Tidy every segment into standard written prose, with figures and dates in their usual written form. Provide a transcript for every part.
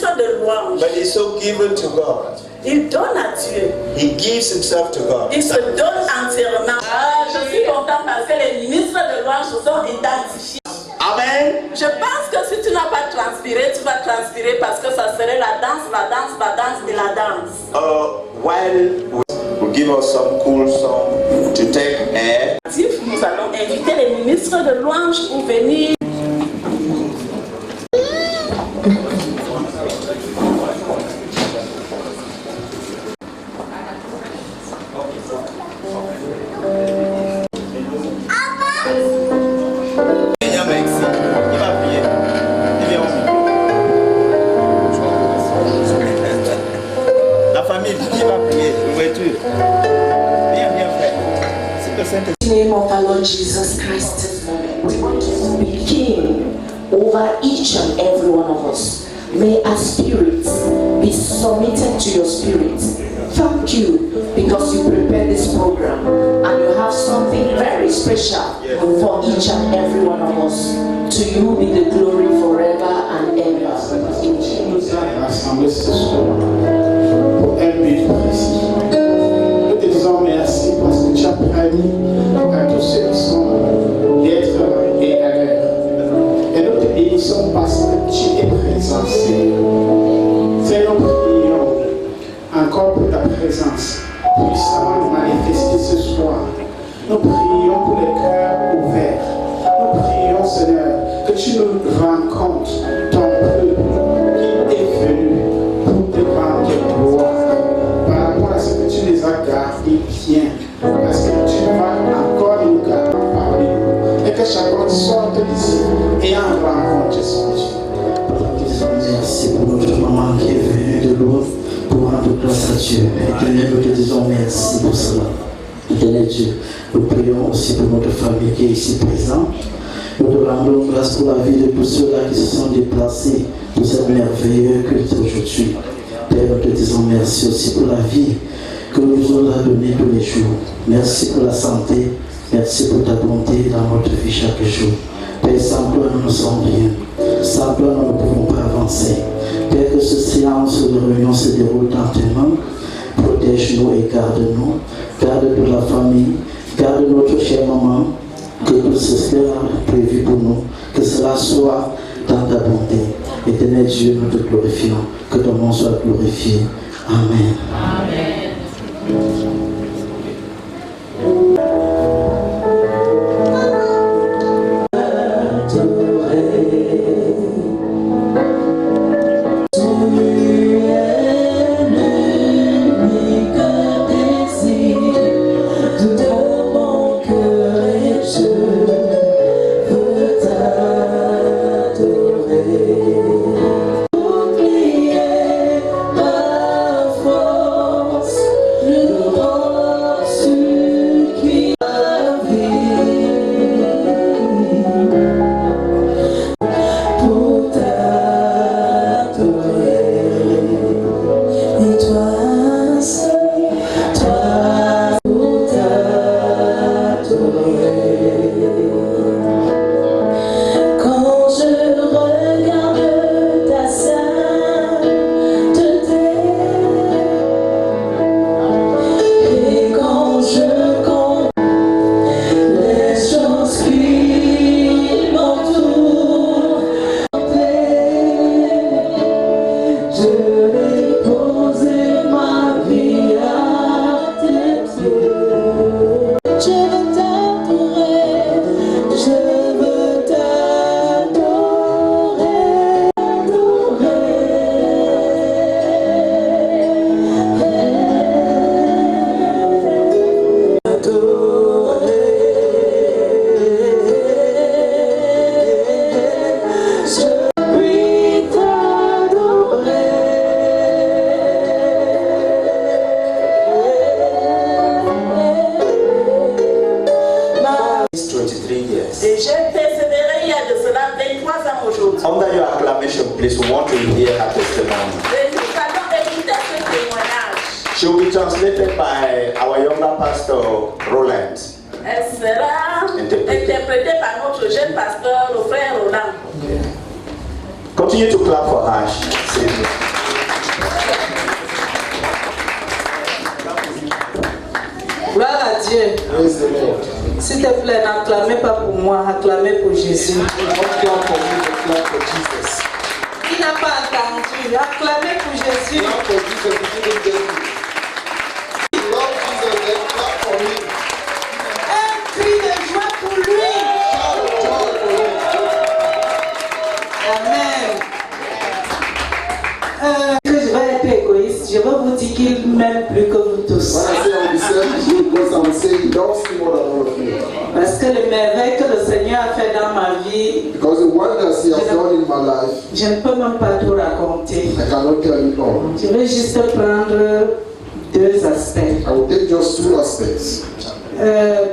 ministre de louange. But he's so given to God. Il donne à Dieu. He gives himself to God. Il se donne entièrement. Je suis content parce que les ministres de louange se sont identifiés. Amen. Je pense que si tu n'as pas transpiré, tu vas transpirer parce que ça serait la danse et la danse. While we give us some cool song to take air. Nous allons inviter les ministres de louange pour venir. In the name of our Lord Jesus Christ, we want to speak King over each and every one of us. May our spirits be submitted to your spirit. Thank you because you prepared this program and you have something very special for each and every one of us. To you be the glory forever and ever. In Jesus' merci parce que tu as permis à tous ceux qui sont d'être et à l'heure. Et nous te bénissons parce que tu es présent, Seigneur. Seigneur, nous prions encore pour ta présence puissamment manifestée ce soir. Nous prions pour les cœurs ouverts. Nous prions, Seigneur, que tu nous rencontres, ton peuple qui est venu pour te rendre gloire. Par rapport à ce que tu les as gardés bien, parce que tu vas encore nous garder parmi nous, et que chacun sorte d'ici et en rencontre son Dieu. Merci pour notre maman qui est venue de loin pour rendre grâce à Dieu. Éternel, nous te disons merci pour cela. Éternel Dieu, nous prions aussi pour notre famille qui est ici présente. Nous te rendons grâce pour la vie de tous ceux-là qui se sont déplacés pour cette merveilleuse culte aujourd'hui. Père, nous te disons merci aussi pour la vie que nous nous avons donnée tous les jours. Merci pour la santé, merci pour ta bonté dans notre vie chaque jour. Père, sans toi nous ne sommes rien. Sans toi nous ne pouvons pas avancer. Père, que ce séance de réunion se déroule dans tes mains. Protège-nous et garde-nous. Garde toute la famille. Garde notre chère maman. Que tout ce sera prévu pour nous. Que cela soit dans ta bonté. Éternel Dieu, nous te glorifions. Que ton nom soit glorifié. Amen. Amen. Under your acclamation, please, we want to hear her testimony. She will be translated by our younger pastor, Roland. Elle sera interprétée par notre jeune pasteur, le frère Roland. Continue to clap for her. S'il te plaît, n'acclamez pas pour moi, acclamez pour Jésus. Don't clap for me, but clap for Jesus. Il n'a pas entendu. Acclamez pour Jésus. Clap for Jesus, you didn't get it. Love Jesus, then clap for him. Un cri de joie pour lui. Shout joy for him. Amen. Que je vais être égoïste, je vais vous dire qu'il m'aime plus que vous tous. When I say I will be selfish, because I will say he loves me more than all of you. Parce que le merveille que le Seigneur a fait dans ma vie, Because the wonders he has done in my life, je ne peux même pas tout raconter. I cannot tell you all. Je vais juste prendre deux aspects. I will take just two aspects.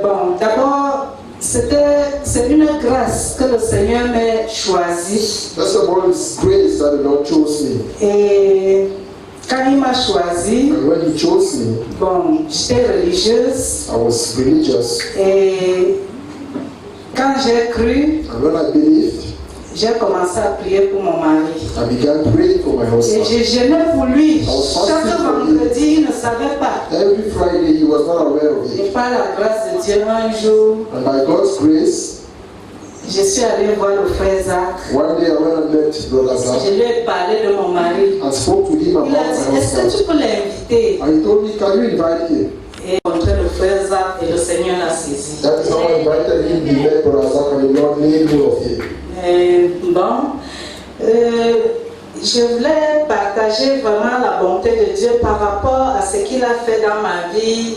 Bon, d'abord, c'est une grâce que le Seigneur m'a choisi. First of all, it's grace that the Lord chose me. Et quand il m'a choisi, And when he chose me, bon, j'étais religieuse. I was religious. Et quand j'ai cru, And when I believed, j'ai commencé à prier pour mon mari. I began praying for my Et husband. je jeûnais pour lui. Chaque vendredi, il ne savait pas. Every Friday, he was not aware of Et it. par la grâce de Dieu, un jour, And by God's grace, je suis allée voir le frère Zach. one day I went and met Brother Zach Je lui ai parlé de mon mari. and spoke to him about Il a my dit, est-ce que husband. tu peux l'inviter? And he told me, can you invite him? Et j'ai rencontré le frère Zach et le Seigneur l'a saisi. That is how I invited him. He met Brother Zach and the Lord made hold of him. Bon, je voulais partager vraiment la bonté de Dieu par rapport à ce qu'il a fait dans ma vie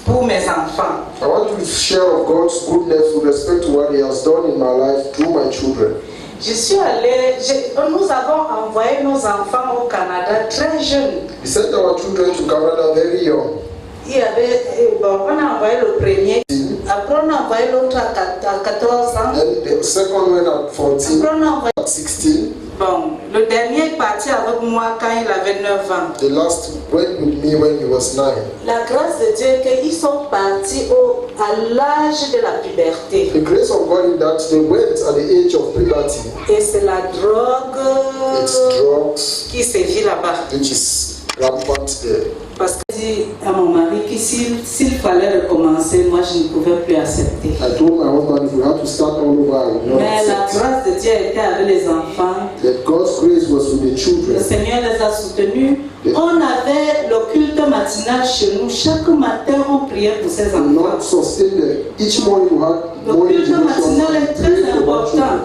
pour mes enfants. I want to share of God's goodness with respect to what he has done in my life through my children. Je suis allée, nous avons envoyé nos enfants au Canada très jeunes. We sent our children to Canada very young. Il y avait, bon, on a envoyé le premier, après on a envoyé l'autre à 14 ans, Then the second went at 14, après on a envoyé, at 16. bon, le dernier est parti avec moi quand il avait 9 ans. The last went with me when he was 9. La grâce de Dieu est qu'ils sont partis à l'âge de la puberté. The grace of God in that they went at the age of puberty. Et c'est la drogue It's drugs, qui sévit là-bas. which is rampant there. Parce que j'ai dit à mon mari que s'il fallait recommencer, moi je ne pouvais plus accepter. I told my husband if we had to start all over, I would not Mais la accept. grâce de Dieu était avec les enfants. That God's grace was with the Le children. Seigneur les a soutenus. On avait le culte matinal chez nous. Chaque matin, on priait pour ces The enfants. Lord sustained them. Each morning we had Le morning culte devotion. matinal est and très prayed for our important. children.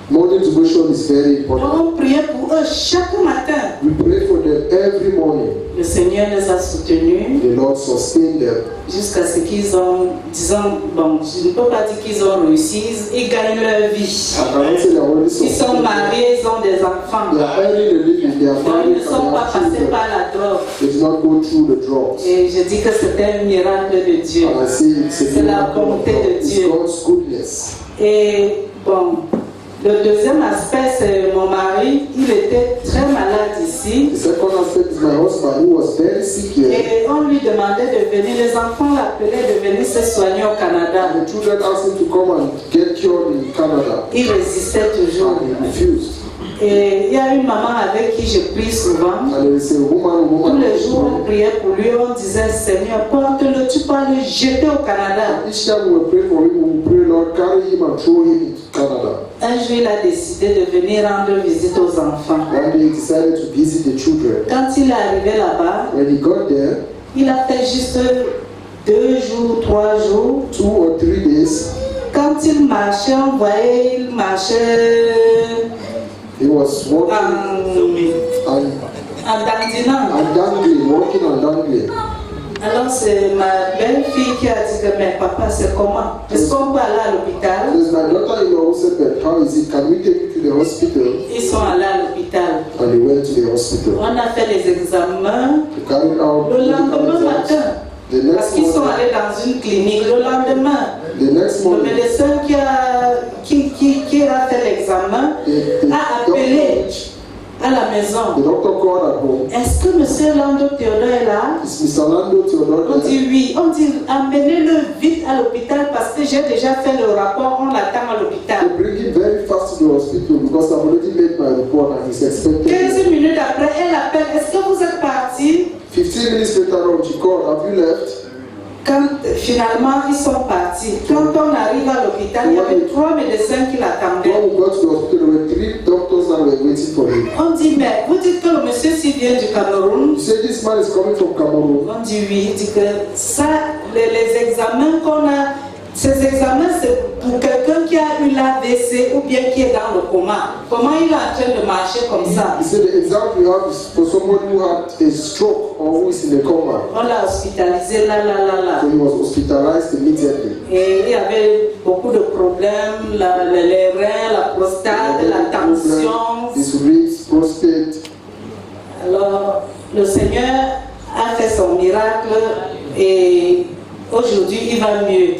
Morning devotion is very important. On priait pour eux chaque matin. We pray for them every morning. Le Seigneur les a soutenus The Lord sustained them jusqu'à ce qu'ils ont, disons, bon, je ne peux pas dire qu'ils ont réussi, ils gagnent leur vie. I cannot say they are already Ils sont sustained. mariés, ils ont des enfants. They are earning a living. They are Donc, ils married ne sont and pas they have passés children. par la drogue. They do not go through the drugs. Et je dis que c'est un miracle de Dieu. And I say it's a C'est la miracle of bonté God. de It's Dieu. God's goodness. Et bon, le deuxième aspect, c'est mon mari. Il était très malade ici. The second aspect is my husband who was very sick here. Et on lui demandait de venir. Les enfants l'appelaient de venir se soigner au Canada. The children asked him to come and get cured in Canada. Il résistait toujours. And he refused. Et il y a une maman avec qui je prie souvent. And there is a woman Tous les jours, on priait pour lui. On disait, Seigneur, porte-le, tu peux le jeter au Canada. Each time we will pray for him, we will pray, Lord, carry him and throw him into Canada. Un jour, il a décidé de venir rendre visite aux enfants. One day he decided to visit the children. Quand il est arrivé là-bas, When he got there, il a fait juste 2 jours, 3 jours. 2 or 3 days, Quand il marchait, on voyait, il marchait he was walking en and dandinant. dangling, walking and dangling. Alors c'est ma belle-fille qui a dit que mais papa c'est comment? Est-ce qu'on peut aller à l'hôpital? There's my daughter-in-law who said, but how is it? Can we take you to the hospital? Ils sont allés à l'hôpital. And they went to the hospital. On a fait les examens They carried out le medical lendemain exams. matin. The Parce next qu'ils sont morning, allés dans une clinique le lendemain. the next Le morning, médecin qui a fait l'examen the a appelé à la maison. doctor called at home. Est-ce que M. Lando Théodore est là? Is Mr. Lando Theodore On there? dit oui. On dit amenez-le vite à l'hôpital parce que j'ai déjà fait le rapport, on l'attend à l'hôpital. They bring him very fast to the hospital because I've already made my report and he's expected. 15 minutes après, elle appelle. Est-ce que vous êtes parti? 15 minutes later on, she called, have you left? Quand finalement, ils sont partis. Quand on arrive à l'hôpital, il y avait 3 médecins qui l'attendaient. When we got to the hospital, there were 3 doctors that were waiting for him. On dit, mais vous dites que le monsieur s'y vient du Cameroun? You say this man is coming from Cameroon. On dit oui, il dit que ça, les examens qu'on a, ces examens c'est pour quelqu'un qui a eu l'AVC ou bien qui est dans le coma. Comment il est en train de marcher comme ça? He said the exam we have is for someone who had a stroke or who is in a coma. On l'a hospitalisé là. So he was hospitalized immediately. Et il y avait beaucoup de problèmes, les reins, la prostate, la tension. His ribs, prostate. Alors, le Seigneur a fait son miracle et aujourd'hui il va mieux. Et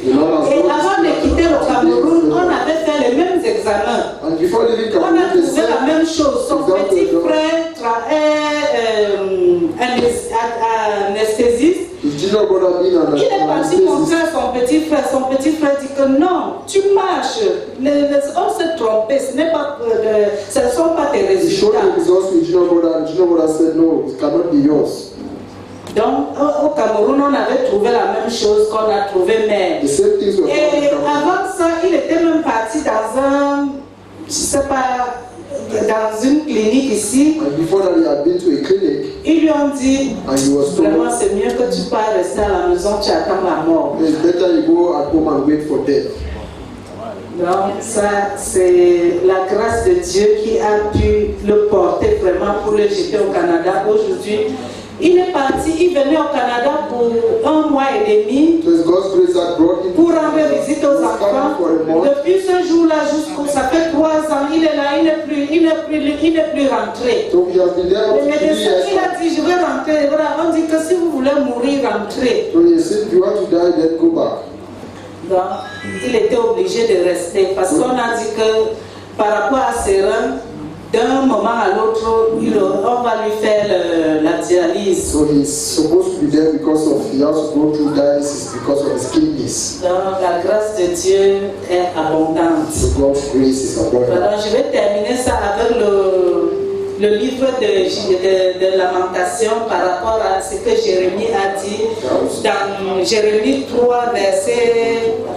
avant de quitter le Cameroun, on avait fait les mêmes examens. And before leaving On a Cameroon, trouvé la même chose. Son petit frère est anesthésiste. his junior brother being an Il est parti montrer à son petit frère. Son petit frère dit que non, tu marches. On s'est trompé. Ce ne sont pas tes He showed résultats. the results to his junior brother, and junior brother said, no, it cannot be yours. Donc, au Cameroun, on avait trouvé la même chose qu'on a trouvé, mais. The same things were found in Et Cameroon. avant ça, il était même parti dans je sais pas, dans une clinique ici. And before that, he had been to a clinic, Ils lui ont dit, and he was vraiment, told, c'est mieux que tu pars rester à la maison, tu attends la mort. it's better you go at home and wait for death. Donc, ça, c'est la grâce de Dieu qui a pu le porter vraiment pour le jeter au Canada. Aujourd'hui, il est parti, il venait au Canada pour 1 mois et demi. So it's God's grace that brought him Pour rendre visite aux He's coming enfants. for a month. Depuis ce jour-là jusqu'au, ça fait 3 ans, il est là, il n'est plus rentré. So he has been there Le for 3 médecin, il years. a dit, je vais rentrer. Voilà, on dit que si vous voulez mourir, rentrez. So he said, if you want to die, then go back. Donc, il était obligé de rester parce qu'on a dit que par rapport à ses reins, d'un moment à l'autre, on va lui faire la dialyse. So he's supposed to be there because of he has to go through dialysis because of his kidneys. Donc, la grâce de Dieu est abondante. So God's grace is abundant. Alors, je vais terminer ça avec le livre de Lamentation par rapport à ce que Jérémie a dit dans Jérémie 3, à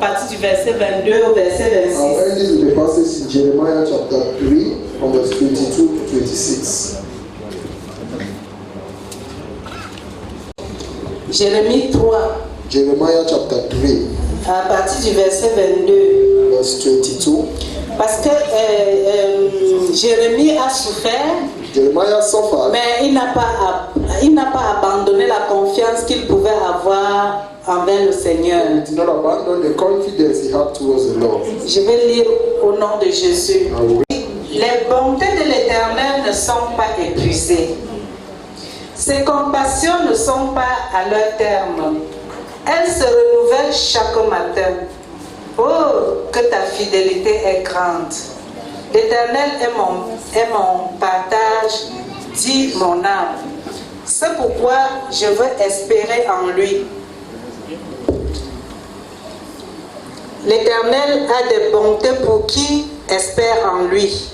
partir du verset 22 au verset I'll 26. end this with the passage in Jeremiah chapter 3, from verse 22 to 26. Jérémie 3, Jeremiah chapter 3, à partir du verset 22. verse 22. Parce que Jérémie a souffert, Jeremiah suffered, mais il n'a pas abandonné la confiance qu'il pouvait avoir envers le Seigneur. he did not abandon the confidence he had towards the Lord. Je vais lire au nom de Jésus. I will read. Les bontés de l'Éternel ne sont pas épuisées. Ses compassions ne sont pas à leur terme. Elles se renouvellent chaque matin. Oh, que ta fidélité est grande. L'Éternel est mon partage, dit mon âme. C'est pourquoi je veux espérer en lui. L'Éternel a des bontés pour qui espère en lui,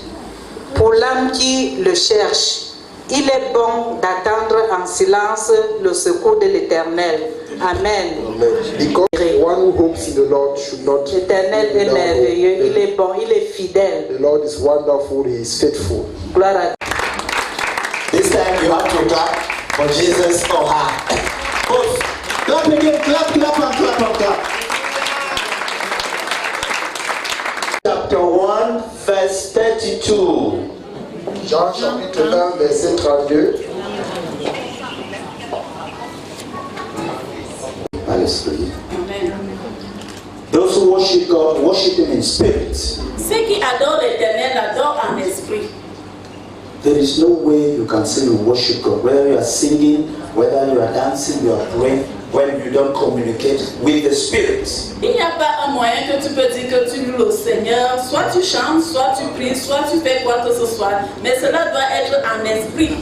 pour l'âme qui le cherche. Il est bon d'attendre en silence le secours de l'Éternel. Amen. Amen. Because one who hopes in the Lord should not. L'Éternel est merveilleux, il est bon, il est fidèle. The Lord is wonderful, he is faithful. Gloire à Dieu. This time you have to clap for Jesus or her. Both. Clap again, clap, clap, and clap, and clap. Chapter 1, verse 32. Jean chapitre 1, verset 32. Hallelujah. Those who worship God, worship Him in spirit. Ceux qui adorent l'Éternel adorent en esprit. There is no way you can say you worship God. Whether you are singing, whether you are dancing, you are praying, when you don't communicate with the Spirit. Il n'y a pas un moyen que tu peux dire que tu loues le Seigneur. Soit tu chantes, soit tu pries, soit tu fais quoi que ce soit. Mais cela doit être en esprit.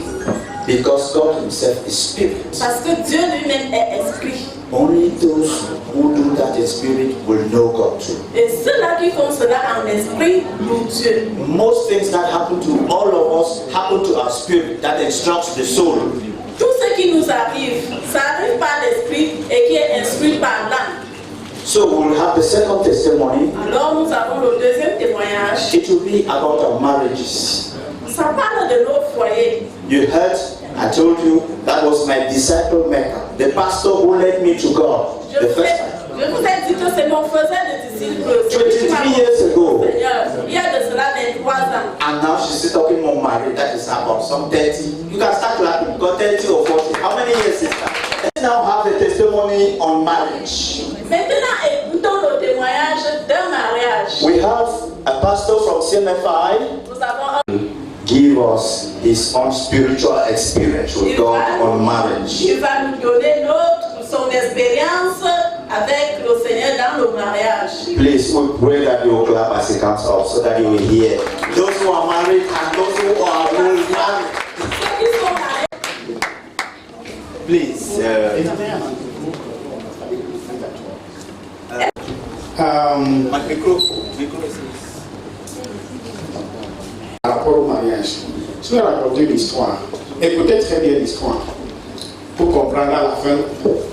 Because God Himself is Spirit. Parce que Dieu lui-même est esprit. Only those who do that in spirit will know God too. Et ceux-là qui font cela en esprit louent Dieu. Most things that happen to all of us happen to our spirit that instructs the soul. Tout ce qui nous arrive, ça arrive par l'esprit et qui est instruit par l'âme. So we'll have the second testimony. Alors nous avons le deuxième témoignage. It will be about our marriages. Ça parle de nos foyers. You heard, I told you, that was my disciple maker, the pastor who led me to God the first time. Je vous ai dit que c'est mon faisant de disciples. 23 years ago. Il y a de cela 23 ans. And now she's talking more married. That is about some 30. You can start clapping. Because 30 or 40. How many years is that? Let's now have a testimony on marriage. Maintenant, écoutons le témoignage d'un mariage. We have a pastor from CMFI. Nous avons Give us his own spiritual experience with God on marriage. Il va nous donner son expérience avec le Seigneur dans le mariage. Please, we pray that you will clap as he comes up so that you will hear those who are married and those who are married. Please. Par rapport au mariage, je vais raconter l'histoire. Écoutez très bien l'histoire pour comprendre à la fin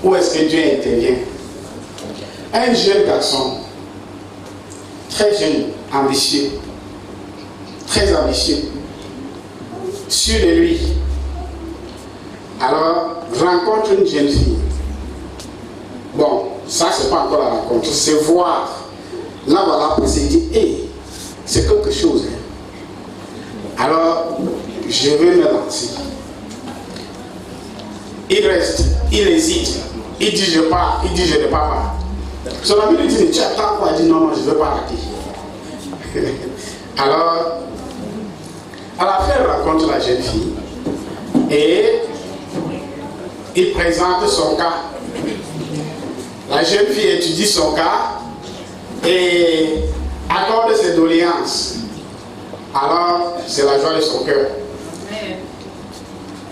où est-ce que Dieu intervient. Un jeune garçon, très jeune, ambitieux, très ambitieux, sûr de lui, alors rencontre une jeune fille. Bon, ça c'est pas encore la rencontre, c'est voir. Là voilà, pour se dire, hey, c'est quelque chose. Alors, je vais me lancer. Il reste, il hésite, il dit je pars, il dit je ne pars pas. Son ami lui dit mais tu attends quoi? Il dit non, je ne veux pas rater. Alors, à la fin, il rencontre la jeune fille et il présente son cas. La jeune fille étudie son cas et accorde ses doléances. Alors, c'est la joie de son cœur.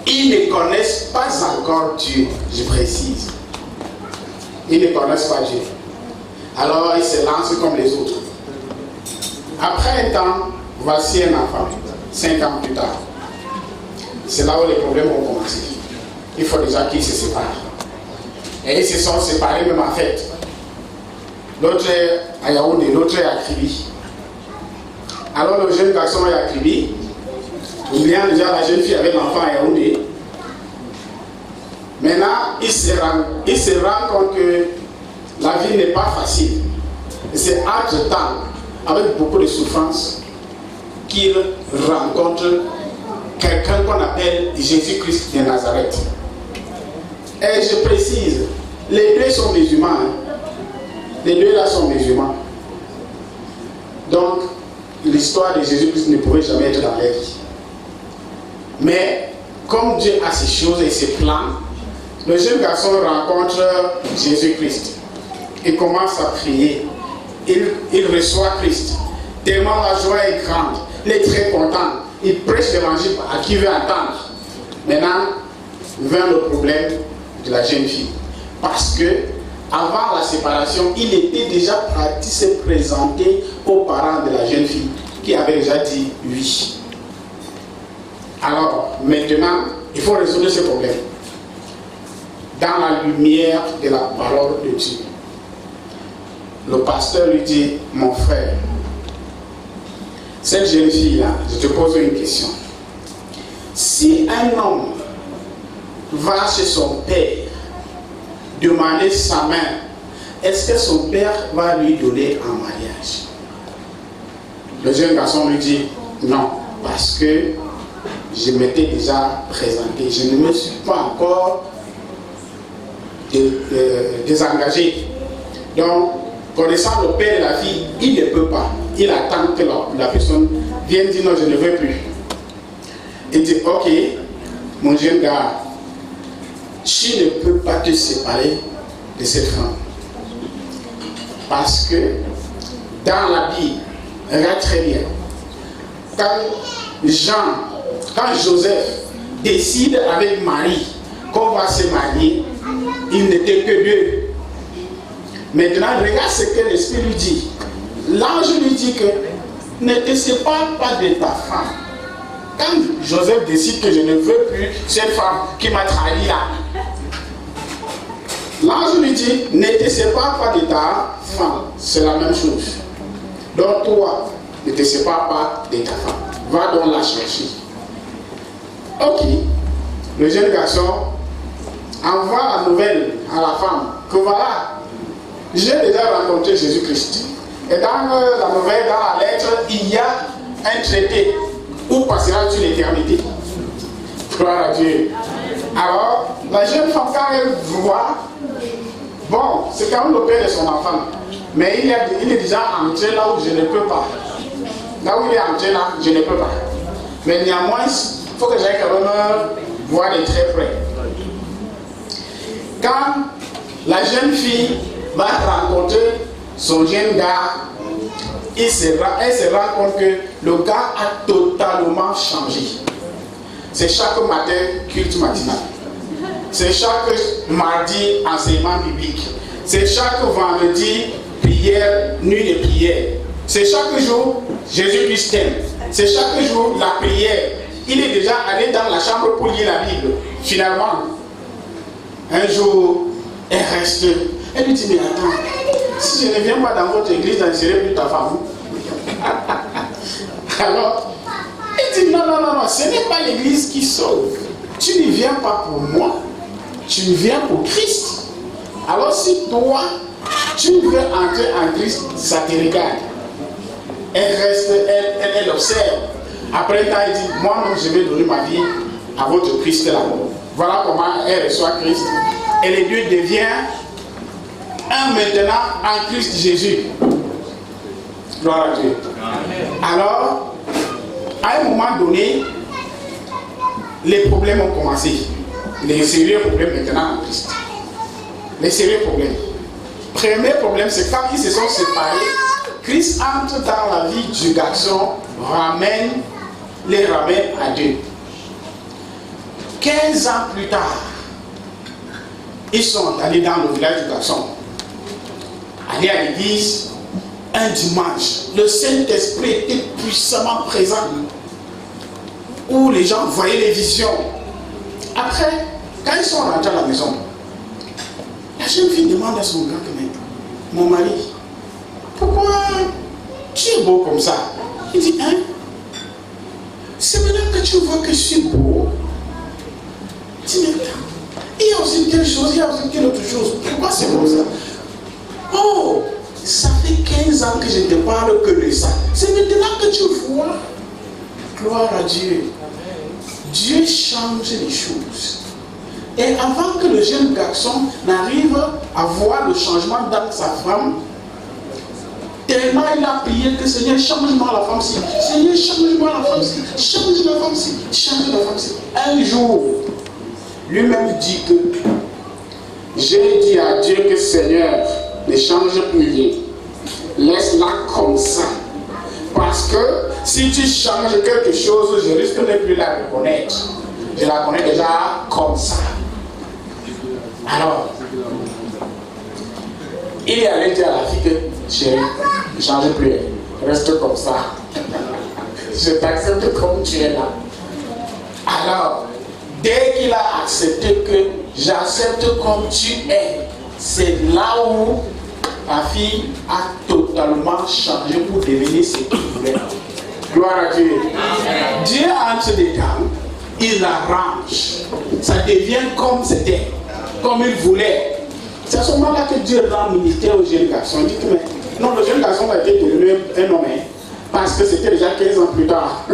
Ils ne connaissent pas encore Dieu, je précise. Ils ne connaissent pas Dieu. Alors, ils se lancent comme les autres. Après un temps, voici un enfant, 5 ans plus tard. C'est là où les problèmes ont commencé. Il faut déjà qu'ils se séparent. Et ils se sont séparés même en fait. L'autre est à Yaoundé, l'autre est à Kribi. Alors le jeune garçon est à Kribi. Il vient déjà la jeune fille avec l'enfant à Yaoundé. Maintenant, il se rend compte que la vie n'est pas facile. Et c'est entre-temps, avec beaucoup de souffrance, qu'il rencontre quelqu'un qu'on appelle Jésus-Christ de Nazareth. Et je précise, les deux sont musulmans. Hein. Les deux là sont musulmans. Donc, l'histoire de Jésus-Christ ne pourrait jamais être dans leur vie. Mais, comme Dieu a ses choses et ses plans, le jeune garçon rencontre Jésus-Christ. Il commence à prier. Il reçoit Christ. Tellement la joie est grande. Il est très content. Il prêche l'évangile à qui veut entendre. Maintenant, vient le problème de la jeune fille. Parce que, avant la séparation, il était déjà parti se présenter aux parents de la jeune fille qui avait déjà dit oui. Alors, maintenant, il faut résoudre ce problème dans la lumière de la parole de Dieu. Le pasteur lui dit, mon frère, cette jeune fille-là, je te pose une question. Si un homme va chez son père demander sa main, est-ce que son père va lui donner en mariage? Le jeune garçon lui dit non, parce que je m'étais déjà présenté, je ne me suis pas encore désengagé. Donc, connaissant le père de la fille, il ne peut pas. Il attend que la personne vienne dire non, je ne veux plus. Il dit ok, mon jeune gars, tu ne peux pas te séparer de cette femme. Parce que dans la Bible, regarde très bien, quand Joseph décide avec Marie qu'on va se marier, il n'était que deux. Maintenant, regarde ce que l'Esprit lui dit. L'ange lui dit que ne te sépare pas de ta femme. Quand Joseph décide que je ne veux plus cette femme qui m'a trahi là, L'ange lui dit, ne te sépare pas de ta femme. C'est la même chose. Donc toi, ne te sépare pas de ta femme. Va donc la chercher. Ok. Le jeune garçon envoie la nouvelle à la femme que voilà, j'ai déjà rencontré Jésus-Christ. Et dans la nouvelle, dans la lettre, il y a un traité où passera-tu l'éternité. Gloire à Dieu. Alors, la jeune femme, quand elle voit, bon, c'est quand même le père de son enfant, mais il est déjà entré là où je ne peux pas. Là où il est entré là, je ne peux pas. Mais néanmoins, il faut que j'aille quand même voir de très près. Quand la jeune fille va rencontrer son jeune gars, elle se rend compte que le gars a totalement changé. C'est chaque matin culte matinal. C'est chaque mardi enseignement biblique. C'est chaque vendredi prière, nuit de prière. C'est chaque jour Jésus-Christ t'aime. C'est chaque jour la prière. Il est déjà allé dans la chambre pour lire la Bible. Finalement, un jour, elle reste. Elle lui dit, mais attends, si je ne viens pas dans votre église, je ne serai plus ta femme. Alors, elle dit, non, ce n'est pas l'église qui sauve. Tu ne viens pas pour moi, tu viens pour Christ. Alors si toi, tu veux entrer en Christ, ça te regarde. Elle reste, elle observe. Après, quand elle dit, moi non, je vais donner ma vie à votre Christ là. Voilà comment elle reçoit Christ. Et les deux deviennent un maintenant en Christ Jésus. Gloire à Dieu. Alors, à un moment donné, les problèmes ont commencé. Les sérieux problèmes maintenant en Christ. Les sérieux problèmes. Premier problème, c'est quand ils se sont séparés, Christ entre dans la vie du garçon, les ramène à Dieu. 15 ans plus tard, ils sont allés dans le village du garçon, aller à l'église un dimanche. Le Saint-Esprit était puissamment présent, où les gens voyaient les visions. Après, quand ils sont rentrés à la maison, la jeune fille demande à son grand mec, mon mari, pourquoi tu es beau comme ça? Il dit, hein? C'est maintenant que tu vois que je suis beau. Il dit, mais il y a aussi telle chose, il y a aussi telle autre chose. Pourquoi c'est comme ça? Oh, ça fait 15 ans que je ne te parle que de ça. C'est maintenant que tu vois. Gloire à Dieu. Dieu change les choses. Et avant que le jeune garçon n'arrive à voir le changement dans sa femme, tellement il a prié que Seigneur, change-moi la femme-ci. Seigneur, change-moi la femme-ci. Change la femme-ci. Change la femme-ci. Un jour, lui-même dit que j'ai dit à Dieu que Seigneur, ne change plus rien. Laisse-la comme ça. Parce que si tu changes quelque chose, je risque de ne plus la reconnaître. Je la connais déjà comme ça. Alors, il est allé dire à la fille que chérie, ne change plus, reste comme ça. Je t'accepte comme tu es là. Alors, dès qu'il a accepté que j'accepte comme tu es, c'est là où la fille a totalement changé pour devenir ce qu'il voulait. Gloire à Dieu. Amen. Dieu entre dedans, il arrange. Ça devient comme c'était, comme il voulait. C'est à ce moment-là que Dieu rend ministère au jeune garçon. Il dit que mais, non, le jeune garçon a été devenu un homme, parce que c'était déjà 15 ans plus tard.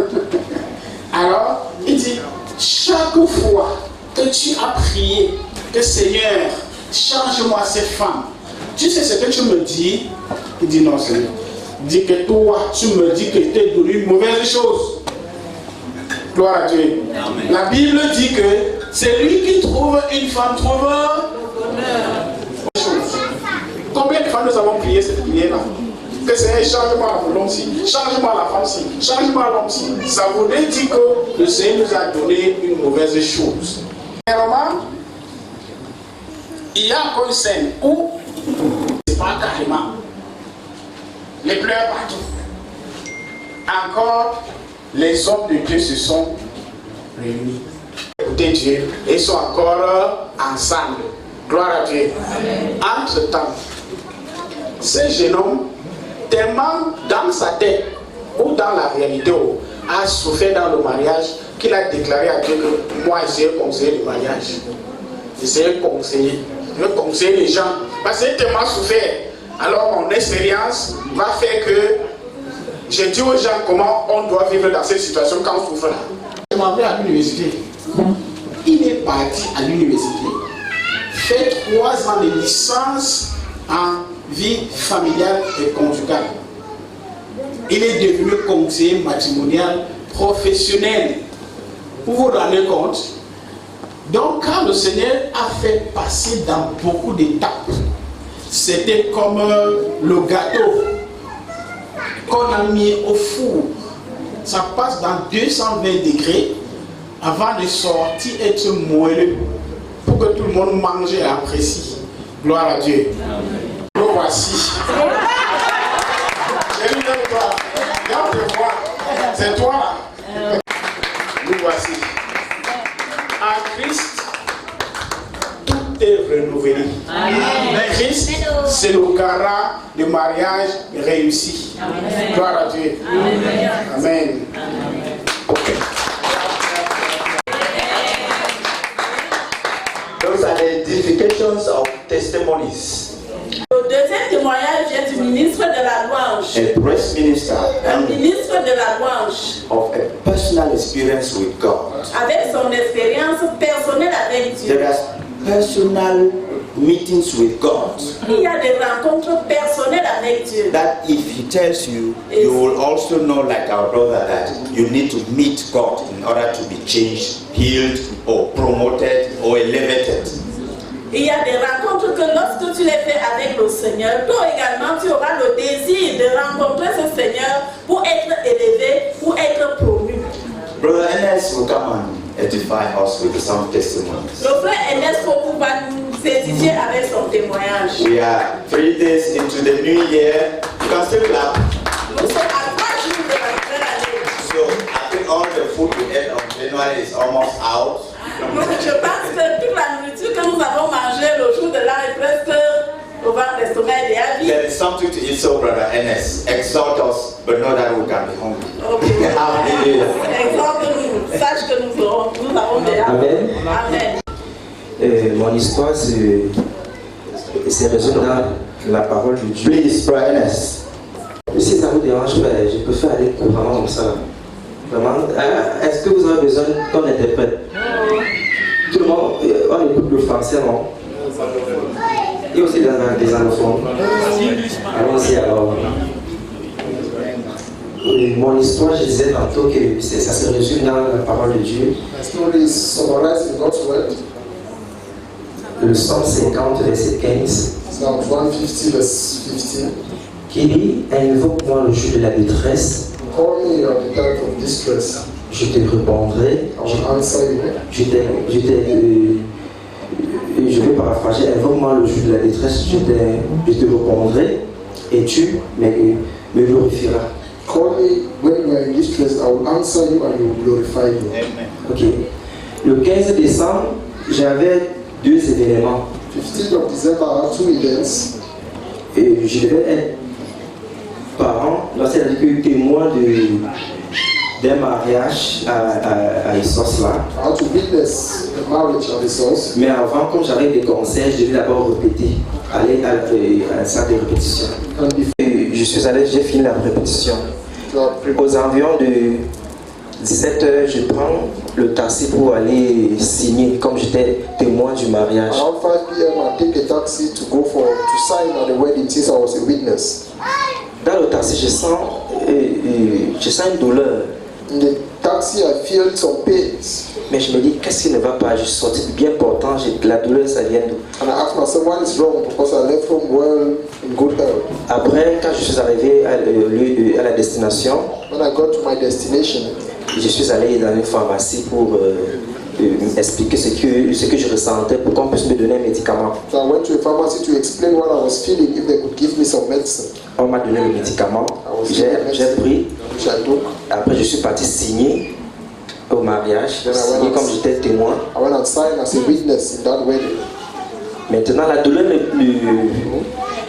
Alors, il dit, chaque fois que tu as prié, que Seigneur, change-moi cette femme, tu sais ce que tu me dis? Il dit non, Seigneur. Il dit que toi, tu me dis que tu es donné une mauvaise chose. Gloire à Dieu. Amen. La Bible dit que c'est lui qui trouve une femme, trouve combien de fois nous avons prié cette prière-là? Que Seigneur, change-moi l'homme-ci, change-moi la femme-ci, change-moi l'homme-ci. Ça voulait dire que le Seigneur nous a donné une mauvaise chose. Premièrement, il y a encore une scène où c'est pas carrément les pleurs partout. Encore, les hommes de Dieu se sont réunis. Écoutez Dieu, ils sont encore ensemble. Gloire à Dieu. Entre-temps, ce jeune homme, tellement dans sa tête ou dans la réalité, a souffert dans le mariage qu'il a déclaré à Dieu que moi, j'ai conseillé le mariage. J'ai conseillé. Je veux conseiller les gens. Parce que j'ai tellement souffert. Alors mon expérience va faire que je dis aux gens comment on doit vivre dans cette situation quand on souffre là. Je m'en vais à l'université. Il est parti à l'université, fait 3 ans de licence en vie familiale et conjugale. Il est devenu conseiller matrimonial professionnel. Vous vous rendez compte? Donc quand le Seigneur a fait passer dans beaucoup d'étapes, c'était comme le gâteau qu'on a mis au four. Ça passe dans 220 degrés avant de sortir être moelleux pour que tout le monde mange et apprécie. Gloire à Dieu. Le voici. C'est lui de toi. Regarde-moi. C'est toi là. Nous voici. En Christ, tout est renouvelé. Christ, c'est le garant de mariage réussi. Gloire à Dieu. Amen. Okay. Those are the edifications of testimonies. Le deuxième témoignage vient du ministre de la louange. A praise minister Un ministre de la louange. of a personal experience with God. Avec son expérience personnelle avec Dieu. There are personal meetings with God Il y a des rencontres personnelles avec Dieu. that if he tells you, you will also know, like our brother, that you need to meet God in order to be changed, healed, or promoted, or elevated. Il y a des rencontres que lorsque tu les fais avec le Seigneur, toi également tu auras le désir de rencontrer ce Seigneur pour être élevé, pour être promu. Brother Enes will come and edify us with some testimonies. Le frère Ernest Fokou va nous édifier avec son témoignage. We are 3 days into the new year. You can still clap. Nous sommes à 3 jours de la nouvelle année. So I think all the food we ate on January is almost out. Je pense que toute la nourriture que nous avons mangée le jour de l'an est presque au ventre, l'estomac et des There habits. is something to eat, so brother Enes, exhort us, but know that we can be hungry. Okay. Hallelujah. Exhorte-nous, sache que nous avons des habits. Amen. Amen. Mon histoire c'est résumé dans la parole de Dieu. Please, brother Enes. Si ça vous dérange, je peux faire aller couramment comme ça. Vraiment. Est-ce que vous avez besoin qu'on interprète? Tout le monde, on écoute le français, non? Et aussi des allophones. Allons-y alors. Mon histoire, je disais tantôt que ça se résume dans la parole de Dieu. My story is summarized in God's word. Le psaume 50, verset 15. Psalm 150, verse 15. Qui dit, invoque-moi le jour de la détresse. Call me at the time of distress. Je te répondrai. I will answer you. Je vais paraphraser. Invoque-moi le jour de la détresse. Je te répondrai et tu me glorifieras. Call me when you are in distress. I will answer you and you will glorify me. Ok. Le 15 décembre, j'avais 2 événements. 15th of December, I had 2 events. Et je devais être parent, c'est-à-dire que témoin d'un mariage à Essos là. I had to witness the marriage of the sons. Mais avant, comme j'avais des conseils, je devais d'abord répéter, aller à la salle de répétition. Et je suis allé, j'ai fini la répétition. Aux environs de 17h, je prends le taxi pour aller signer, comme j'étais témoin du mariage. Around 5 p.m. I take a taxi to sign at the wedding since I was a witness. Dans le taxi, je sens une douleur. In the taxi, I feel some pains. Mais je me dis, qu'est-ce qui ne va pas? Je suis sorti bien portant, la douleur, ça vient d'où? And I asked myself, what is wrong? Because I left home well, in good health. Après, quand je suis arrivé à la destination, When I got to my destination, je suis allé dans une pharmacie pour expliquer ce que je ressentais pour qu'on puisse me donner un médicament. so I went to a pharmacy to explain what I was feeling, if they could give me some medicine, On m'a donné le médicament, j'ai pris. which I took. Après, je suis parti signer au mariage, signer comme j'étais témoin. I went and signed as a witness in that wedding. Maintenant, la douleur,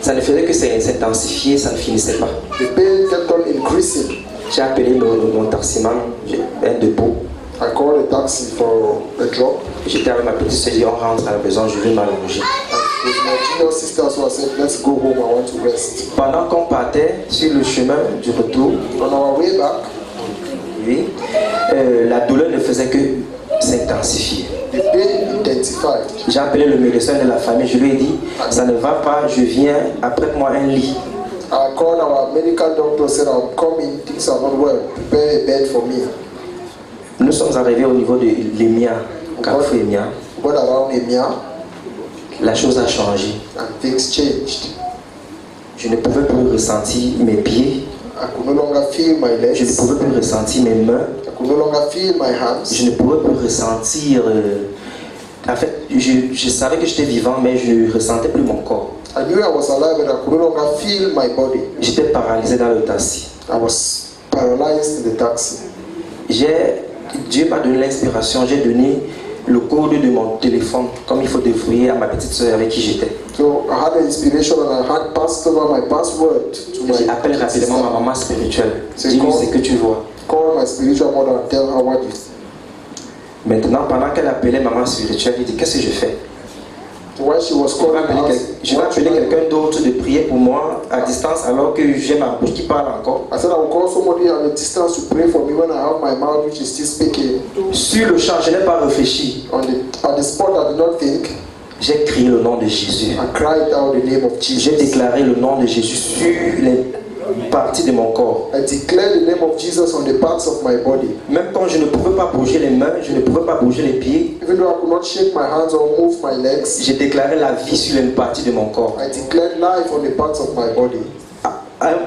ça ne faisait que s'intensifier, ça ne finissait pas. The pain kept on increasing. J'ai appelé mon taximan, un dépôt. I called a taxi for a drop. J'étais avec ma petite soeur, j'ai dit on rentre à la maison, je vais m'allonger. With my junior sister, so I said, let's go home, I want to rest. Pendant qu'on partait sur le chemin du retour, On our way back, oui, la douleur ne faisait que s'intensifier. the pain intensified. J'ai appelé le médecin de la famille, je lui ai dit, ça ne va pas, je viens, apprête-moi un lit. I called our medical doctor, said, I'm coming, things are not well, prepare a bed for me. Nous sommes arrivés au niveau de l'Emia, Carrefour Emia. Got around Emia, La chose a changé. and things changed. Je ne pouvais plus ressentir mes pieds, I could no longer feel my je ne legs. pouvais plus ressentir mes mains, I could no longer feel my hands. je ne pouvais plus ressentir... en fait, je savais que j'étais vivant, mais je ne ressentais plus mon corps. I knew I was alive, but I could no longer feel my body. J'étais paralysé dans le taxi. I was paralyzed in the taxi. Dieu m'a donné l'inspiration, j'ai donné le code de mon téléphone, comme il faut défouiller à ma petite soeur avec qui j'étais. So I had an inspiration and I had passed over my password to my J'appelle rapidement ma maman spirituelle. C'est Dis-lui quoi? ce que tu vois. call my spiritual mother and tell her what you see. Maintenant, pendant qu'elle appelait maman spirituelle, il dit qu'est-ce que je fais? While she was Je vais calling appeler, us, je vais appeler quelqu'un d'autre de prier pour moi à distance alors que j'ai ma bouche qui parle encore. I said I will call somebody at a distance to pray for me when I have my mouth which is still speaking. Sur le champ, je n'ai pas réfléchi. At the spot I did not think. J'ai crié le nom de Jésus. I cried out the name of Jesus. J'ai déclaré le nom de Jésus sur les parties de mon corps. I declared the name of Jesus on the parts of my body. Même quand je ne pouvais pas bouger les mains, je ne pouvais pas bouger les pieds, Even though I could not shake my hands or move my legs, j'ai déclaré la vie sur les parties de mon corps. I declared life on the parts of my body.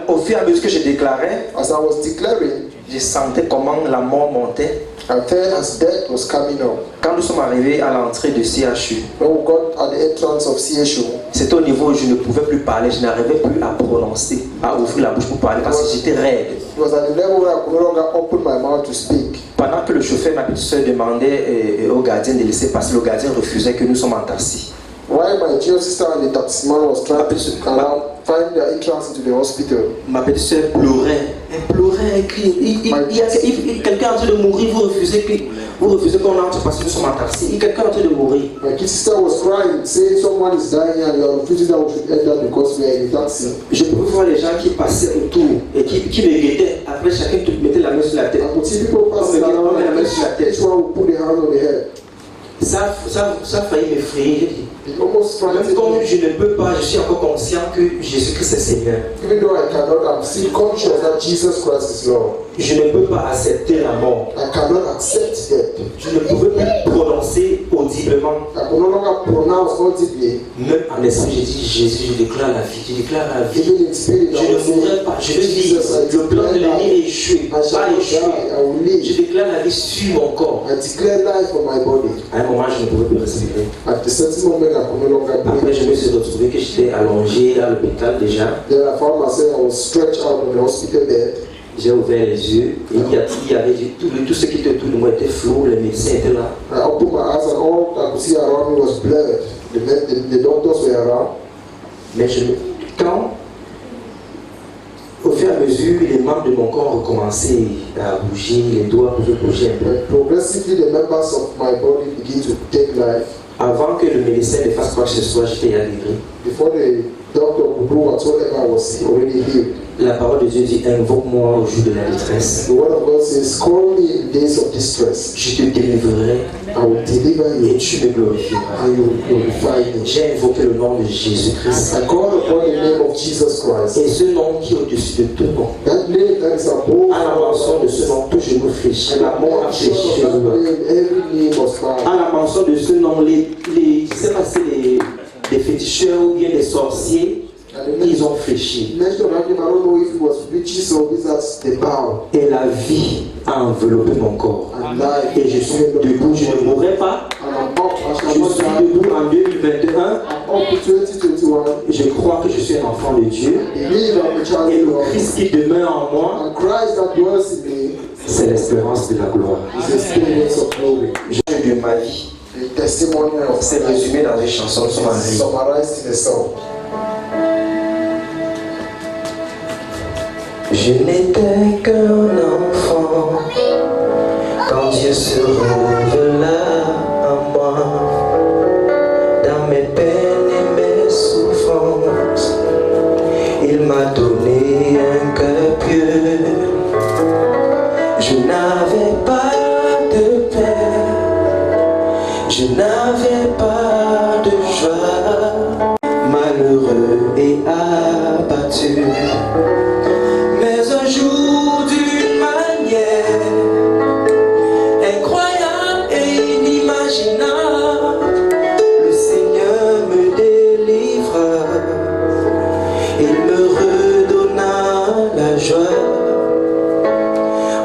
Au fur et à mesure que je déclarais, As I was declaring, je sentais comment la mort montait. I felt as death was coming up. Quand nous sommes arrivés à l'entrée de CHU, When we got at the entrance of CHU, c'était au niveau où je ne pouvais plus parler, je n'arrivais plus à prononcer, à ouvrir la bouche pour parler parce que j'étais raide. it was at the level where I could no longer open my mouth to speak. Pendant que le chauffeur, ma petite soeur, demandait au gardien de laisser passer, le gardien refusait que nous sommes en taxi. While my dear sister and the taximan was trying to find their entrance into the hospital, Ma petite soeur pleurait, elle pleurait, elle criait. Il y a quelqu'un en train de mourir, vous refusez qu'on entre parce que nous sommes en taxi. Il y a quelqu'un en train de mourir. my kid sister was crying, saying someone is dying and you are refusing that we should enter because we are in the taxi. Je pouvais voir les gens qui passaient autour et qui me guettaient. Après, chacun mettait la main sur la tête. I could see people passing around and each one would put their hand on the head. Ça a failli m'effrayer. It almost Même frightened comme me. je ne peux pas, je suis encore conscient que Jésus-Christ est Seigneur. Even though I cannot, I'm still conscious that Jesus Christ is Lord. Je ne peux pas accepter la mort. I cannot accept death. Je ne pouvais plus prononcer audiblement. I could no longer pronounce audibly. Même en esprit, j'ai dit Jésus, je déclare la vie, je déclare la vie. Even in spirit, Je I ne was saying, mourrai pas, je vais vivre. Jesus, I Le plan de declare l'ennemi est life. échoué, I pas shall not échoué. die, I will Je live. déclare la vie sur mon corps. I declare life on my body. À un moment, je ne pouvais plus respirer. At a certain moment, I could no longer Après, breathe. je me suis retrouvé que j'étais allongé à l'hôpital déjà. Then I found myself, I was stretched out on the hospital bed. J'ai ouvert les yeux. Il y avait tout ce qui était tout le monde était flou, les médecins étaient là. I opened my eyes and all I could see around me was blood. The doctors were around. Mais quand, au fur et à mesure, les membres de mon corps recommençaient à bouger, les doigts pouvaient bouger un peu. But progressively, the members of my body begin to take life. Avant que le médecin ne fasse quoi que ce soit, j'étais guéri. Before the doctor could do whatsoever, I was already healed. La parole de Dieu dit invoque-moi au jour de la détresse. The word of God says, call me in days of distress. Je te délivrerai I will deliver et you tu me glorifieras. and you will glorify me. J'ai invoqué le nom de Jésus-Christ. I call upon the name of Jesus Christ. Et ce nom qui est au-dessus de tout nom. That name that is above À la mention de ce nom, tout genou fléchit. La mort a fléchi chez that nous. name, every knee must bow. À la mention de ce nom, je sais pas si c'est des féticheurs ou bien des sorciers, ils ont fléchi. Mention of him, I don't know if it was witches or wizards, they bow. Et la vie a enveloppé mon corps. And life Et je suis debout, je ne mourrai pas. And I'm up, I Je shall not suis die. debout en 2021. I'm up to 2021. Je crois que je suis un enfant de Dieu. Believe I'm a child Et of le God. Christ qui demeure en moi, And Christ that dwells in me c'est l'espérance de la gloire. is the experience of glory. Je de ma vie. The testimony of C'est résumé dans une chanson de son mari. summarized in a song. Je n'étais qu'un enfant quand Dieu se révéla à moi. Dans mes peines et mes souffrances, il m'a donné un cœur pieux. Je n'avais pas de paix, je n'avais pas de joie, malheureux et abattu. Mais un jour d'une manière incroyable et inimaginable, le Seigneur me délivra, il me redonna la joie.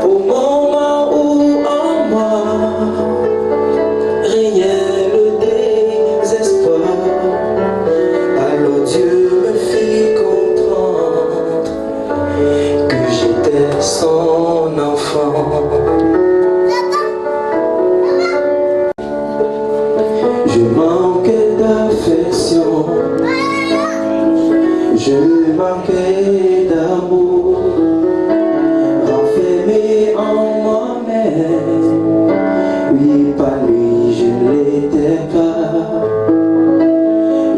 Au moment où en moi régnait le désespoir, alors Dieu me fit comprendre que j'étais son enfant. Je manquais d'affection, je manquais d'amour, renfermé en moi-même. Oui, pas lui, je ne l'étais pas.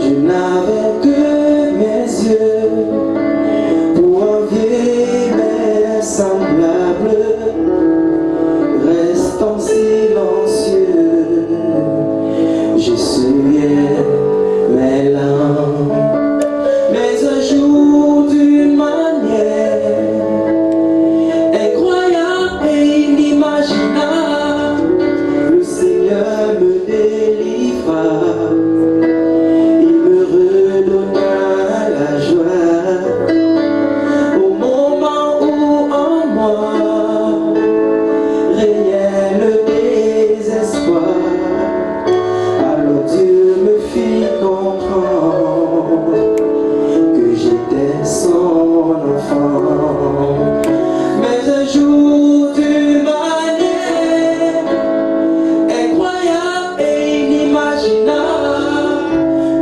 Je n'avais que mes yeux pour envier mes semblables, restant silencieux, j'essuyais mes larmes. Mais un jour d'une manière incroyable et inimaginable, le Seigneur me délivra, il me redonna la joie. Au moment où en moi régnait le désespoir, alors Dieu me fit comprendre que j'étais son enfant. Mais un jour d'une manière incroyable et inimaginable,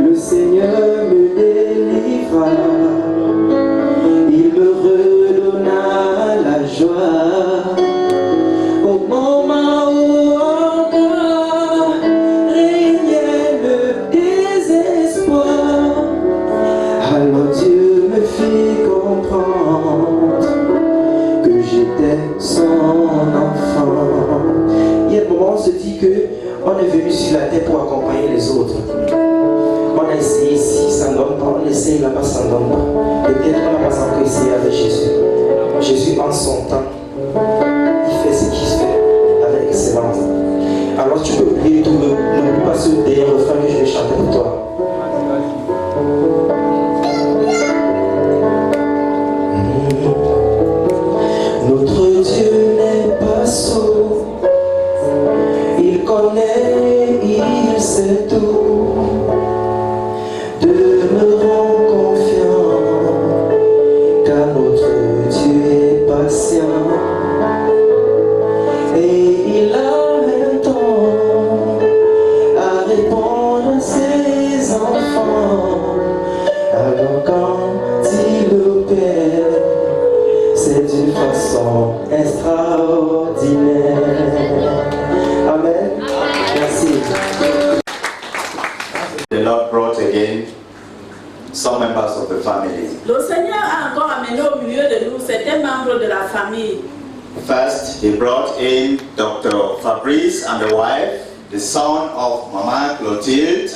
le Seigneur me délivra, il me redonna la joie. Au moment où en moi régnait le désespoir, alors Dieu me fit comprendre que j'étais son enfant. Il y a un moment où on se dit qu'on est venu sur la terre pour accompagner les autres. On a essayé ici, ça ne donne pas. On essaye là-bas, ça ne donne pas. Peut-être qu'on n'a pas encore essayé avec Jésus. Jésus, en son temps, il fait ce qu'il fait avec excellence. Alors tu peux oublier tout, n'oublie pas ce dernier refrain que je vais chanter pour toi. Notre Dieu n'est pas sourd, il connaît, il sait tout. Demeurons confiants, car notre Dieu est patient. Et il a un temps à répondre à ses enfants. Alors quand il opère, c'est d'une façon extraordinaire. Amen. Merci. The Lord brought again some members of the family. Le Seigneur a encore amené au milieu de nous certains membres de la famille. First, he brought in Dr. Fabrice and the wife, the son of Mama Clotilde.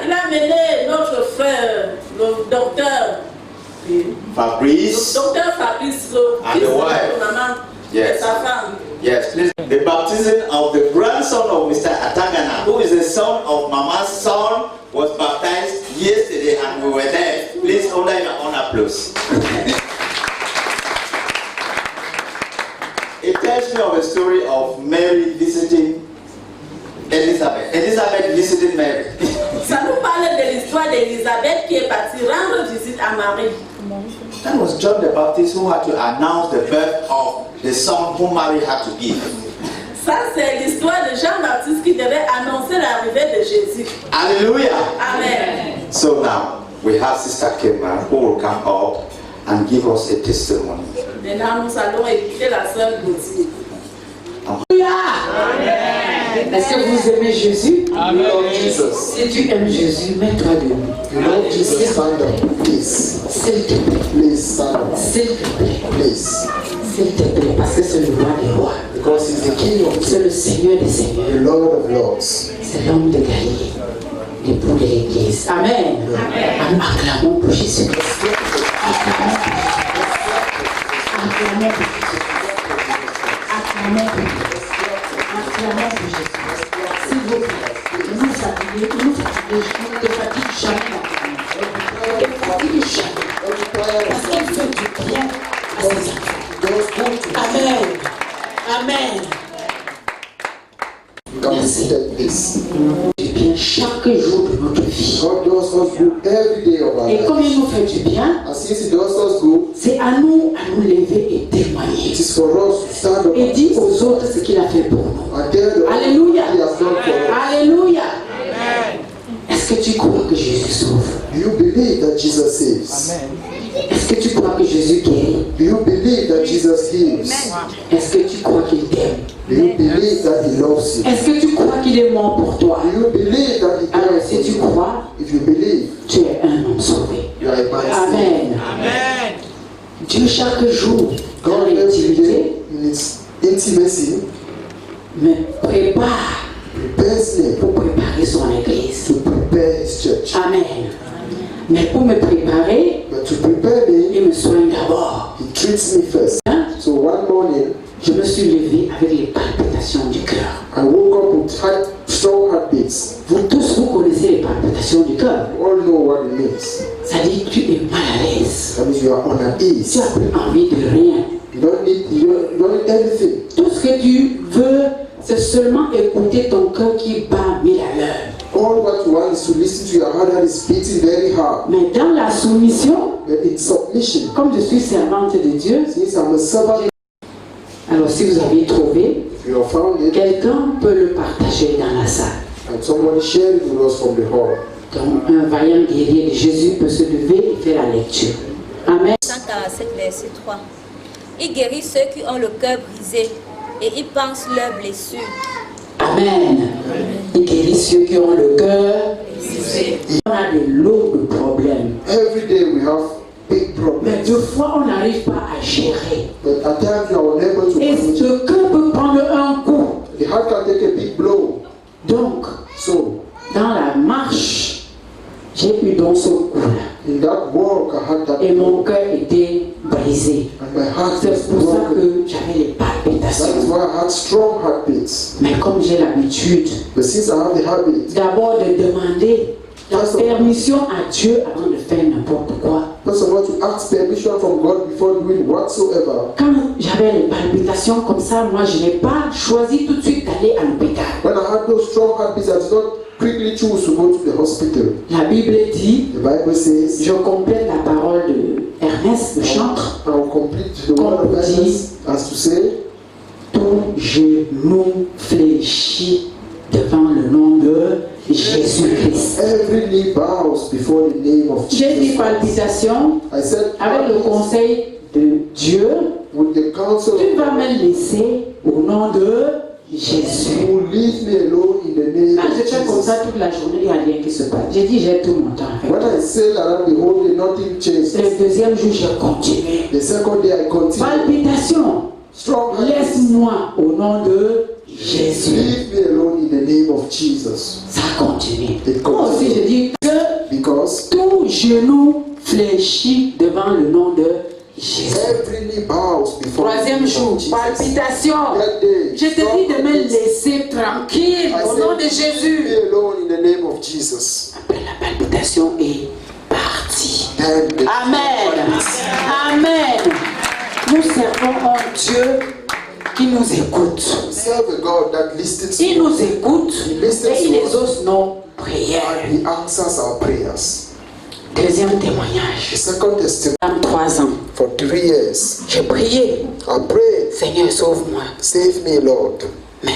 Il a amené notre frère, le docteur Fabrice. Docteur Fabrice, le And fils the de wife. notre maman, Yes. et sa femme. Yes, please. The baptism of the grandson of Mr. Atagana, who is the son of Mama's son, was baptized yesterday and we were there. Please hold your own applause. It tells me of a story of Mary visiting Elizabeth. Elizabeth visited Mary. Ça nous parle de l'histoire d'Élisabeth qui est partie rendre visite à Marie. That was John the Baptist who had to announce the birth of the son whom Mary had to give. Ça, c'est l'histoire de Jean-Baptiste qui devait annoncer l'arrivée de Jésus. Hallelujah. Amen. So now we have Sister Kema who will come up and give us a testimony. Maintenant, nous allons écouter la sœur Gauthier. Est-ce que vous aimez Jésus? You love Jesus. Si tu aimes Jésus, mets-toi debout. You love Jesus. Stand up, please. S'il te plaît. Please stand up. S'il te plaît. Please. S'il te plaît, parce que c'est le roi des rois. Because he's the King of C'est le Seigneur des seigneurs. the Lord of Lords. C'est l'homme de Galilée, l'époux de l'Église. Amen. Amen. Acclamons pour Jésus. Acclamons pour Jésus. Acclamons pour Jésus. Acclamons pour Jésus. Acclamons pour Jésus. S'il vous plaît, ne nous fatiguez, ne te fatigue jamais d'acclamer. Ne te fatigue jamais. Parce qu'il fait du bien à ses enfants. Amen. Amen. Merci. Du bien chaque jour de notre vie. God does us good every day of our Et comme lives. il nous fait du bien, And since he does us good, c'est à nous lever et témoigner. it is for us to stand up Et dire aux autres ce qu'il a fait pour nous. and tell the Alléluia. what he has done for us. Alléluia. Est-ce que tu crois que Jésus sauve? Do you believe that Jesus saves? Est-ce que tu crois que Jésus guérit? Do you believe that Jesus heals? Est-ce que tu crois qu'il t'aime? Do you believe that he loves you? Est-ce que tu crois qu'il est mort pour toi? Do you believe that he Alors died si for tu you? crois, If you believe, tu es un homme sauvé. you are a man saved. Amen. Dieu chaque jour, dans God every l'intimité, day in its intimacy me prépare prepares me pour préparer son église. to prepare his church. Amen. Mais pour me préparer, But to prepare me, il me soigne d'abord. he treats me first. Hein? So one morning, Je me suis levée avec les palpitations du cœur. I woke up with strong heartbeats. Vous tous, vous connaissez les palpitations du cœur. You all know what it means. Ça dit que tu es mal à l'aise. That means you are on an Tu ease. n'as plus envie de rien. You don't need anything. Tout ce que tu veux, c'est seulement écouter ton cœur qui bat 1000 à l'heure. All what you want is to listen to your heart that is beating very hard. Mais dans la soumission, But in submission, comme je suis servante de Dieu, since I'm a servant, alors si vous avez trouvé, if you have found it, quelqu'un peut le partager dans la salle. and someone shared it with us from the hall. Donc un vaillant guerrier de Jésus peut se lever et faire la lecture. Amen. 147, verset 3. Il guérit ceux qui ont le cœur brisé et il pense leurs blessures. Amen. Il guérit ceux qui ont le cœur brisé. On a de lourds problèmes. Every day we have big Mais problems. deux fois, on n'arrive pas à gérer. But at times you are unable to Et manage. le cœur peut prendre un coup. The heart can take a big blow. Donc, So, dans la marche, j'ai eu dans ce coup-là. in that walk, I had that Et mon cœur était brisé. and my heart was C'est pour ça broken. que j'avais les That is palpitations. why I had strong heartbeats. Mais comme j'ai l'habitude But since I have the habit, d'abord de demander la permission à Dieu avant de faire n'importe quoi. first of all, to ask permission from God before doing whatsoever. Quand j'avais les palpitations comme ça, moi je n'ai pas choisi tout de suite d'aller à l'hôpital. When I had those strong heartbeats, I did not quickly choose to go to the hospital. La Bible dit, The Bible says, je complète la parole de Ernest, le chantre, I'll complete the word of Ernest as to say, tout genou fléchit devant le nom de Jésus-Christ. every knee bows before the name of J'ai dit Jesus. palpitation I said, avec le conseil de Dieu. with the counsel Tu vas of God, me laisser au nom de Jésus. you will leave me alone in the name Quand of je fais comme ça Jesus. toute la journée, il n'y a rien qui se passe. J'ai dit, j'ai tout mon temps avec When toi. I said around the whole day, nothing changed. Le deuxième jour, j'ai continué. The second day, I continued. Palpitation. Strong heartbeats. Laisse-moi au nom de Jésus. Leave me alone in the name of Jesus. Ça continue. It Moi aussi, je continued. dis que Because tout genou fléchit devant le nom de Jésus. every knee bows before the Troisième name jour, of Jesus. palpitation. That day, Je te strong dis de me heartbeats. laisser tranquille I au said, nom de leave Jésus. me alone in the name of Jesus. Après, la palpitation est partie. Then the Amen. Amen. Nous servons un Dieu qui nous écoute. serve a God that listens Il to us nous écoute He listens et il to us. exauce nos prières. and He answers our prayers. Deuxième témoignage. The second testimony. 3 ans. For 3 years, J'ai prié. I prayed, Seigneur, sauve-moi. save me, Lord. Mais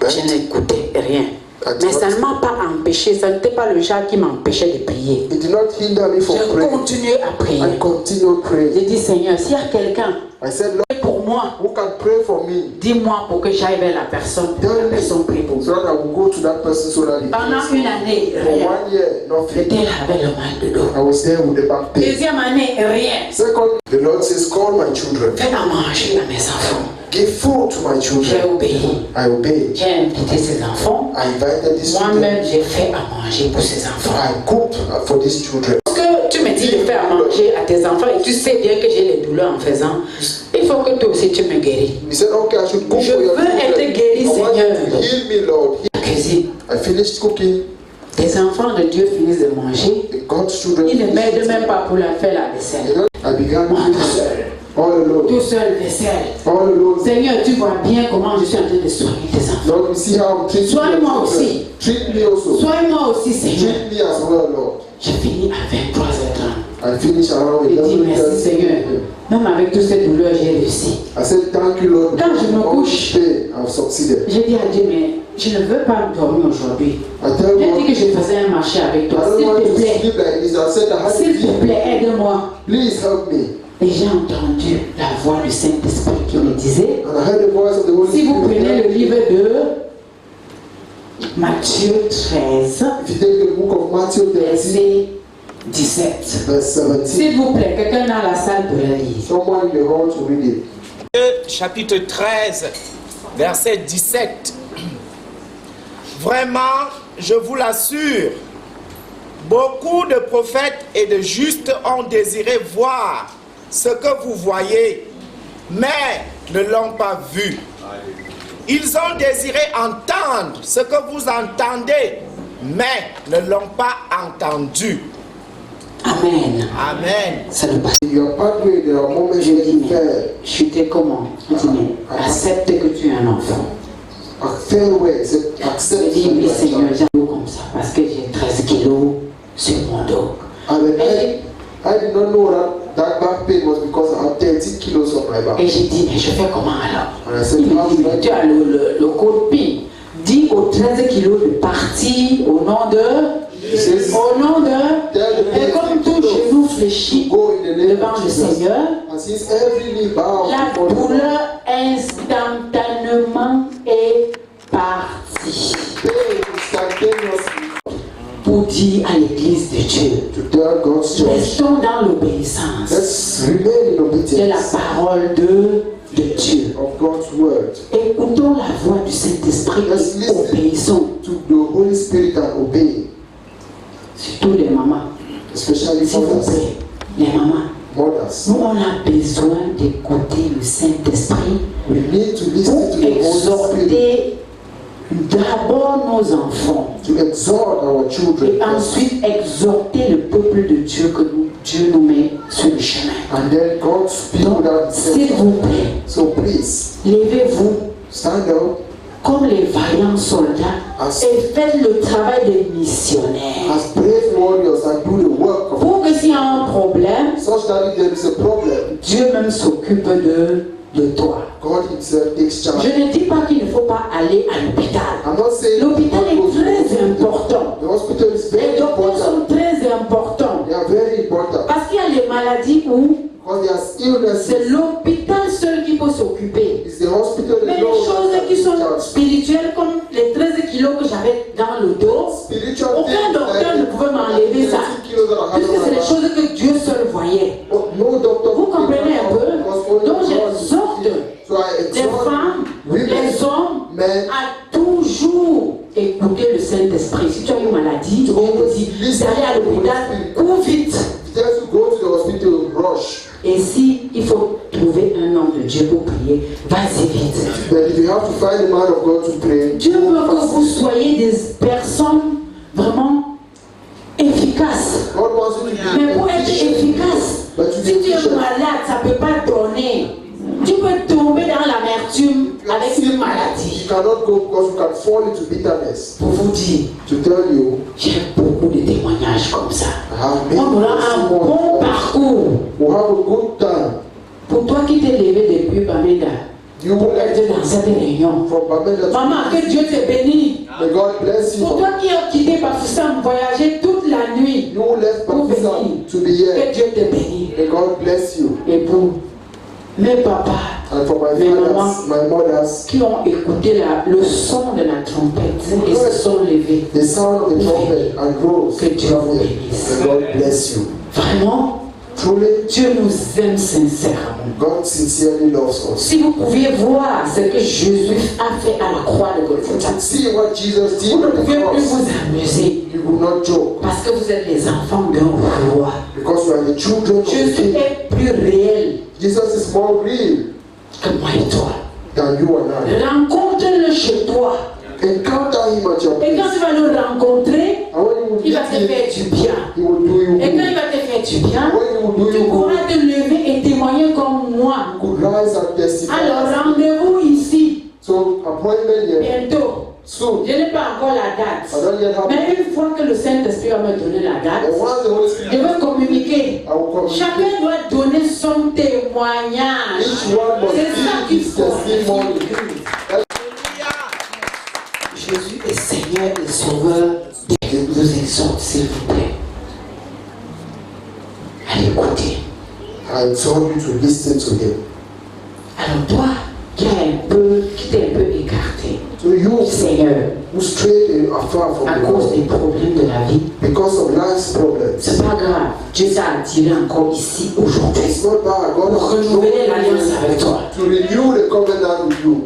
je n'écoutais rien. I did Mais ça not- ne m'a pas empêché. Ça n'était pas le genre qui m'empêchait de prier. It did not hinder me from J'ai praying. continué à prier. I continued praying. J'ai dit, Seigneur, s'il y a quelqu'un I said, Lord, pour moi, who can pray for me? dis-moi pour que j'aille vers la personne. La personne prie pour So moi. that I will go to that person so that he Pendant prays. une année, For rien. 1 year, nothing. J'étais là avec le mal de dos. I was there with the back pain. Deuxième année, rien. Second, the Lord says, call my children. Fais à manger à mes enfants. Give food to my J'ai children. obéi. I obeyed. J'ai invité ces enfants. I invited these children. Moi-même, j'ai fait à manger pour ces enfants. I cooked for these children. Parce que tu me dis de faire à manger à tes enfants et tu sais bien que j'ai les douleurs en faisant. Il faut que toi aussi tu me guéris. He said, okay, I should cook Je for your veux être children. guéri, I want you Seigneur. to heal me, Lord. La cuisine. I finished cooking. Les enfants de Dieu finissent de manger. And God's children. Ils ne m'aident même pas pour la faire la vaisselle. I began Moi, doing tout this seul. all alone. Tout seul, vaisselle. All alone. Seigneur, tu vois bien comment je suis en train de soigner tes enfants. Lord, you see how I'm treating Soigne-moi your children. aussi. Treat me also. Soigne-moi aussi, Seigneur. Treat me as well, Lord. J'ai fini à 23h30. I finished around Je dis merci 11:30. Seigneur. Même avec toutes ces douleurs, j'ai réussi. I said, thank you, Lord. Quand je me All couche, this pain, I've succeeded. J'ai dit à Dieu, mais je ne veux pas dormir aujourd'hui. I tell J'ai God, dit que je faisais un marché avec I toi. don't S'il want te to plaît, sleep like this. I said, I had to s'il te sleep. plaît, aide-moi. Please help me. Et j'ai entendu la voix du Saint-Esprit qui me disait, And I heard the voice of the Holy si vous Spirit. prenez le livre de Matthieu 13, If you take the book of Matthew 13, verset 17. verse 17, S'il vous plaît, quelqu'un dans la salle peut la lire. someone in the hall to read it. Chapitre 13, verset 17. Vraiment, je vous l'assure, beaucoup de prophètes et de justes ont désiré voir ce que vous voyez, mais ne l'ont pas vu. Ils ont désiré entendre ce que vous entendez, mais ne l'ont pas entendu. Amen. Amen. Ça ne passe. In your pathway, there are moments Je when dis, you mais fail. chuter comment? Je dis, mais accepte que tu es un enfant. I fail where? Say, Je accept dis, you oui as a Seigneur, child. j'ai comme ça parce que j'ai 13 kilos sur mon dos. And then I did not know that back pain was because I had 30 kilos on my back. Et j'ai dit, mais je fais comment alors? And I said, Il how me dit, do I mais tu as le code PIN. Dis aux 13 kilos de partir au nom de... Au nom de... Et comme tout genou fléchit go in the name devant of le Jesus? Seigneur, And since every knee bows la before the Lord, douleur instantanément est partie. pain instantaneously Pour dire à l'église de Dieu, to tell God's church, restons dans l'obéissance let's remain in de la obedience parole de Dieu. of God's word. Écoutons la voix du Saint-Esprit Let's et listen obéissons. to the Holy Spirit and obey, Surtout les mamans. especially S'il vous mothers. plaît, les mamans. Mothers, Nous, on a besoin d'écouter le Saint-Esprit we need to listen pour to the Holy Spirit exhorter d'abord nos enfants to exhort our children et ensuite exhorter le peuple de Dieu que Dieu nous met sur le chemin. and then God's people Donc, that s'il sent. vous plaît, So please levez-vous stand up comme les vaillants soldats et faites le travail des missionnaires. as brave warriors and do the work of Pour que s'il y a un problème, such that if there is a problem, Dieu même s'occupe de toi. God Himself takes charge. Je ne dis pas qu'il ne faut pas aller à l'hôpital. I'm not saying L'hôpital God goes est très to the important. The hospital is Les very docteurs important. sont très importants. They are very important Parce qu'il y a les maladies où because there's illnesses. c'est l'hôpital seul qui peut s'occuper. It's the hospital Mais les alone choses that qui takes sont charge. spirituelles, comme les 13 kilos que j'avais dans le dos, Spiritual aucun things docteur ne like pouvait m'enlever ça. 30 kilos that I have Puisque on c'est my les back. choses que Dieu seul voyait. No doctor Vous could comprenez un peu? because only Donc God j'exhorte can see. So I les exhort femmes, women, les hommes men, à toujours écouter le Saint-Esprit. Si tu as une maladie, tu te dis d'aller à l'hôpital, cours vite. just to go to the hospital, rush. Et si il faut trouver un homme de Dieu pour prier, vas-y vite. But if you have to find a man of God to pray, Dieu veut que vous soyez des personnes vraiment efficaces. God wants you to be Mais pour être efficient. efficace, But to be si tu es efficient, malade, ça ne peut pas donner. Tu peux tomber dans l'amertume avec une maladie. you cannot go because you can fall into bitterness. Pour vous dire, To tell you, j'ai beaucoup de de témoignages comme ça. I have On aura un bon parcours. will have a good time. Pour toi qui t'es levé depuis Bamenda, You will être dans cette réunion. from Bamenda to Maman, que Dieu te bénisse. May God bless you. Pour toi qui as quitté Bafoussam, voyagé toute la nuit, You left pour venir, Baptism to be que here. Dieu te bénisse. May God bless you. Et pour mes papas And for my Mes fathers, mamans. my mothers, qui ont écouté le son de la trompette et se sont levés, the sound of the trumpet and rose. que Dieu vous bénisse. May God bless you. Vraiment, Truly, Dieu nous aime sincèrement. God sincerely loves us. Si vous pouviez voir ce que Jésus a fait à la croix de Golgotha, See what Jesus did vous ne on the pouvez plus cross. vous amuser You will not joke parce que vous êtes les enfants d'un roi. because you are the children of the Jésus King. est plus réel Jesus is more real que moi et toi. than you and I. Rencontre-le chez toi. Encounter him at your Et quand place. tu vas le rencontrer, And when you will il va meet te him, faire du bien. he will do you Et quand il good. va te faire du bien, When he will do tu you good, pourras te lever et témoigner comme moi. you could rise and testify. Alors rendez-vous ici, So appointment here bientôt. soon. Je n'ai pas encore la date. I don't yet have. Mais une fois que le Saint-Esprit va me donner la date, And once the Holy je Spirit, vais communiquer. I will communicate. Chacun doit donner son témoignage. Each one must C'est ça give qu'il his faut. testimony. Jésus est Seigneur et Sauveur. Je vous exhorte, s'il vous plaît, à l'écouter. I told you to listen to him. Alors toi, qui t'es un peu écarté, So you Seigneur, who strayed afar from à the cause Lord des problèmes de la vie, because of life's problems. c'est pas grave. Dieu t'a attiré encore ici aujourd'hui It's not bad. God pour has renouveler l'alliance avec toi. to renew the covenant with you.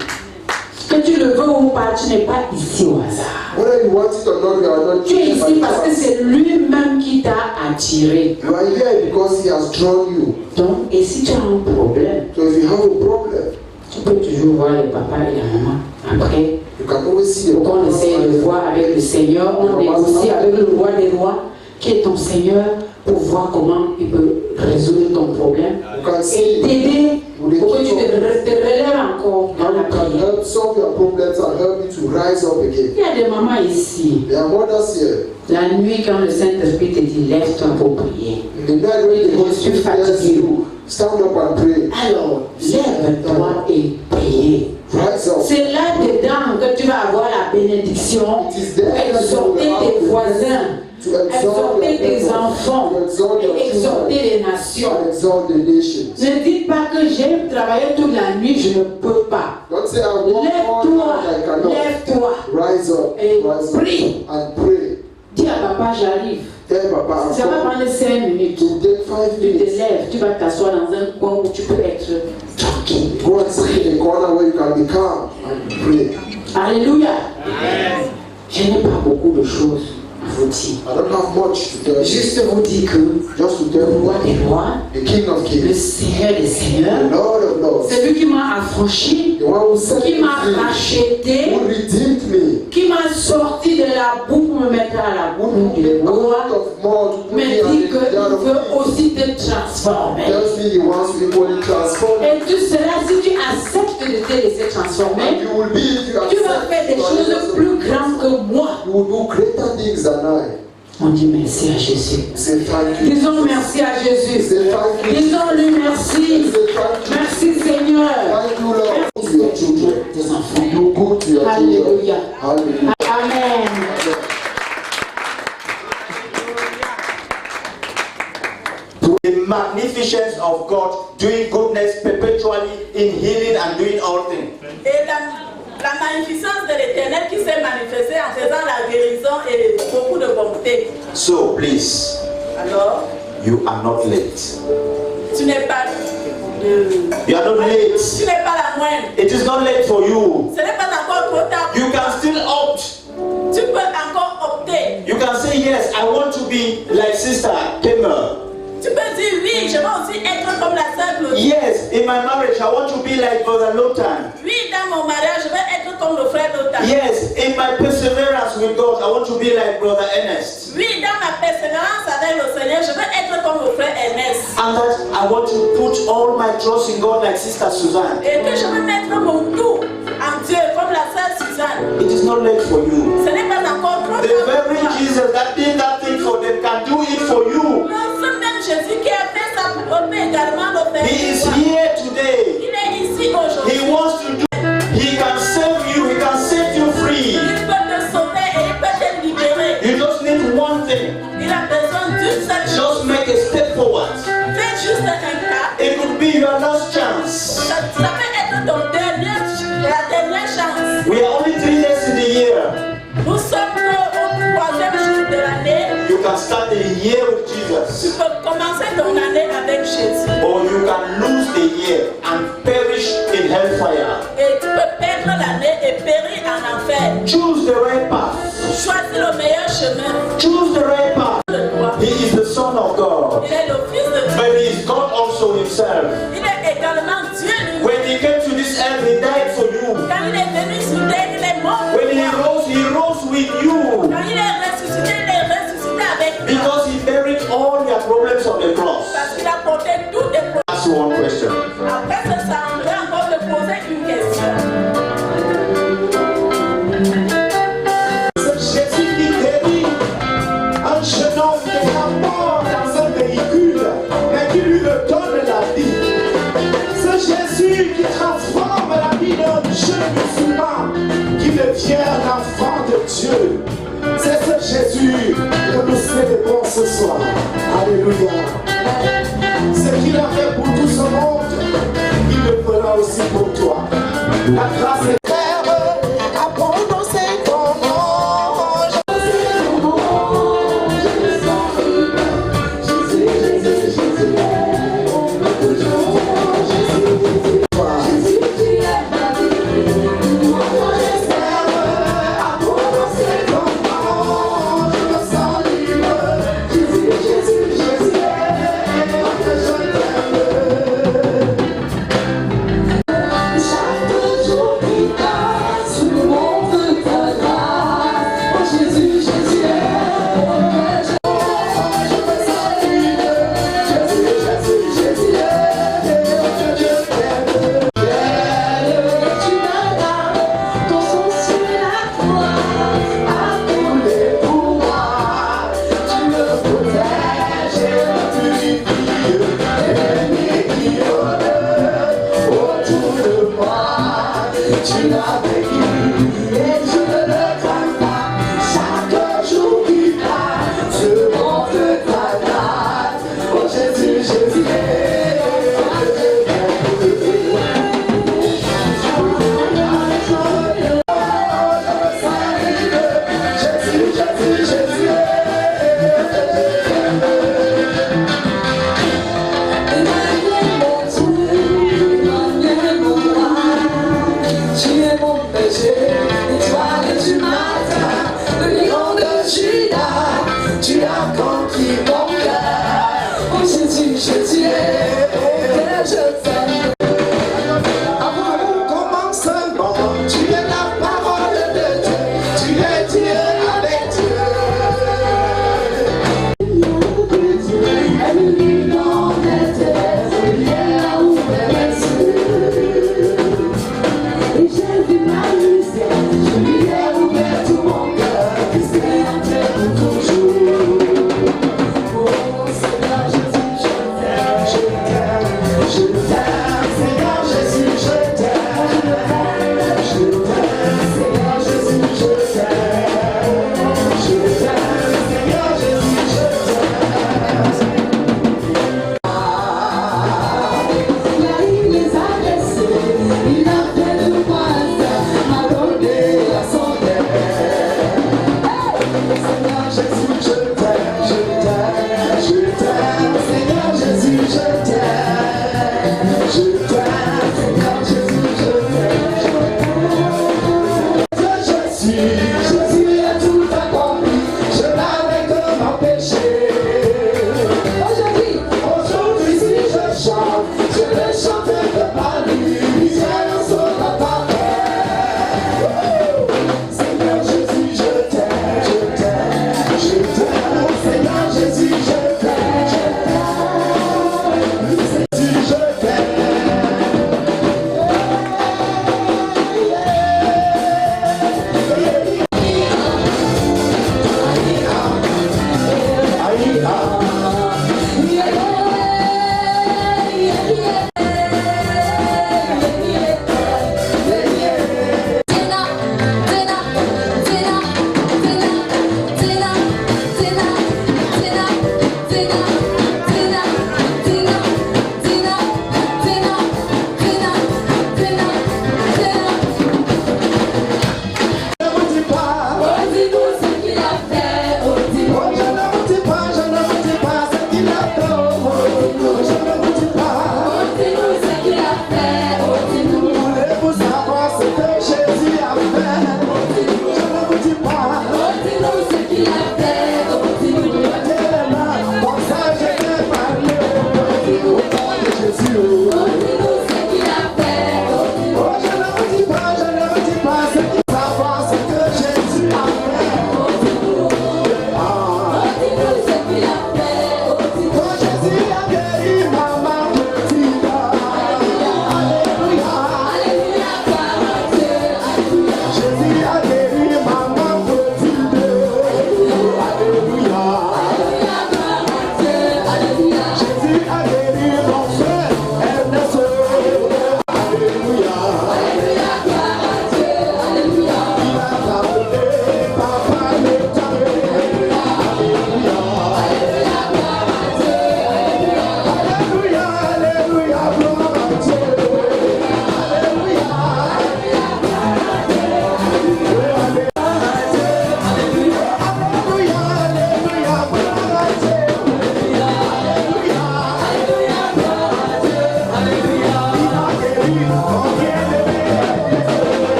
Que tu le veux ou pas, tu n'es pas ici au hasard. Whether you want it or not, you are not Tu es here by ici parce que chance. c'est lui-même qui t'a attiré. You are here because he has drawn you. Donc, et si tu as un problème, So if you have a problem, tu peux toujours voir le papa et la maman. Après, you can always see the on essaie de voir avec le Seigneur, on négocie avec le roi des rois, qui est ton Seigneur, pour voir comment il peut résoudre ton problème You can et see t'aider pour que tu te relèves encore dans how la you can prière. help solve your problems and help you to rise up again. Il y a des mamans ici. There are mothers here. La nuit, quand le Saint-Esprit te dit, lève-toi pour prier. In the night when the Holy Spirit tells you, stand up and pray. Alors, lève-toi et prie. Rise up. C'est là-dedans que tu vas avoir la bénédiction It is pour there that you exhorter will tes have voisins, to exalt exhorter your tes people, enfants to exalt your et exhorter children, les nations. to exalt the nations. Ne dites pas que j'ai travaillé toute la nuit, je ne peux pas. Don't say I work all Lève-toi, night, I cannot. lève-toi Rise up, et rise up, prie. and pray. Dis à papa, j'arrive. Tell Papa, Ça va I'm prendre 5 minutes. to take 5 Tu te minutes. lèves, tu vas t'asseoir dans un coin où tu peux être tranquille. Go and sit in a corner where you can be calm and pray. Alléluia. Je n'ai pas beaucoup de choses à vous dire. I don't have much to tell you. Juste vous dire que Just to le tell roi you, des rois, the King of le Kings, Seigneur des the seigneurs, Lord of Lords, c'est lui qui m'a affranchi, the one who set qui me m'a free, racheté, who redeemed me, qui m'a sorti de la boue pour me mettre à la who boue took du me out roi, of mud, to put me me dit at the qu'il yard of veut king. aussi te transformer. Tells me he wants to equally transform. Et tout cela, si tu acceptes de te laisser transformer, And you will be if you tu vas accept faire des to choses accept. plus grandes que moi. You will do greater things than I. On dit merci à Jésus. Say thank you. Disons merci à Jésus. Say thank you. Disons-lui merci. Say thank you. Merci Seigneur. Thank you, Lord, to your children. Des enfants. Do good to your children. Alléluia. Hallelujah. Amen. The magnificence of God, doing goodness perpetually in healing and doing all things. Et la magnificence de l'Éternel qui s'est manifestée en faisant la guérison et beaucoup de bonté. So please, Alors, you are not late. tu n'es pas You are not late. tu n'es pas la moindre. It is not late for you. Ce n'est pas encore trop tard. You can still opt. Tu peux encore opter. You can say, yes, I want to be like Sister Pema. Tu peux dire oui, je veux aussi être comme la sœur Claudie. Yes, in my marriage, I want to be like Brother Lotan. Oui, dans mon mariage, je veux être comme le frère Lothar. Yes, in my perseverance with God, I want to be like Brother Ernest. Oui, dans ma persévérance avec le Seigneur, je veux être comme le frère Ernest. And that I want to put all my trust in God like Sister Suzanne. Et que je veux mettre mon tout en Dieu, comme la sœur Suzanne. It is not late for you. Ce n'est pas encore trop The tard. very Jesus that did that thing for Just make a step forward. Fais juste un pas. It could be your last chance. Ça peut être la dernière chance. We are only 3 days in the year. Nous sommes au 3e jour de l'année. You can start the year with Tu Jesus. peux commencer ton année avec Jésus. Or you can lose the year and perish in hellfire. Et tu peux perdre l'année et périr en enfer. Choose the right path. Choisis le meilleur chemin. Choose the right path. He is the Son of God. Il est le Fils de Dieu. But he is God also himself. Il est également Dieu lui-même. When he came to this earth, he died for you. Quand il est venu sur terre, il est mort pour When toi. he rose with you. Quand il est ressuscité avec toi. Because he buried all your problems on the cross. Parce qu'il a porté toutes tes problèmes. Ask you one question. Après ce ça, on va encore te poser une question. Jésus qui guérit un jeune homme qui est mort dans un véhicule, mais qui lui redonne la vie. C'est Jésus qui transforme la vie d'un jeune musulman qui devient l'enfant de Dieu. C'est ce Jésus que nous célébrons ce soir. Alléluia. Ce qu'il a fait pour tout ce monde, il le fera aussi pour toi. La grâce est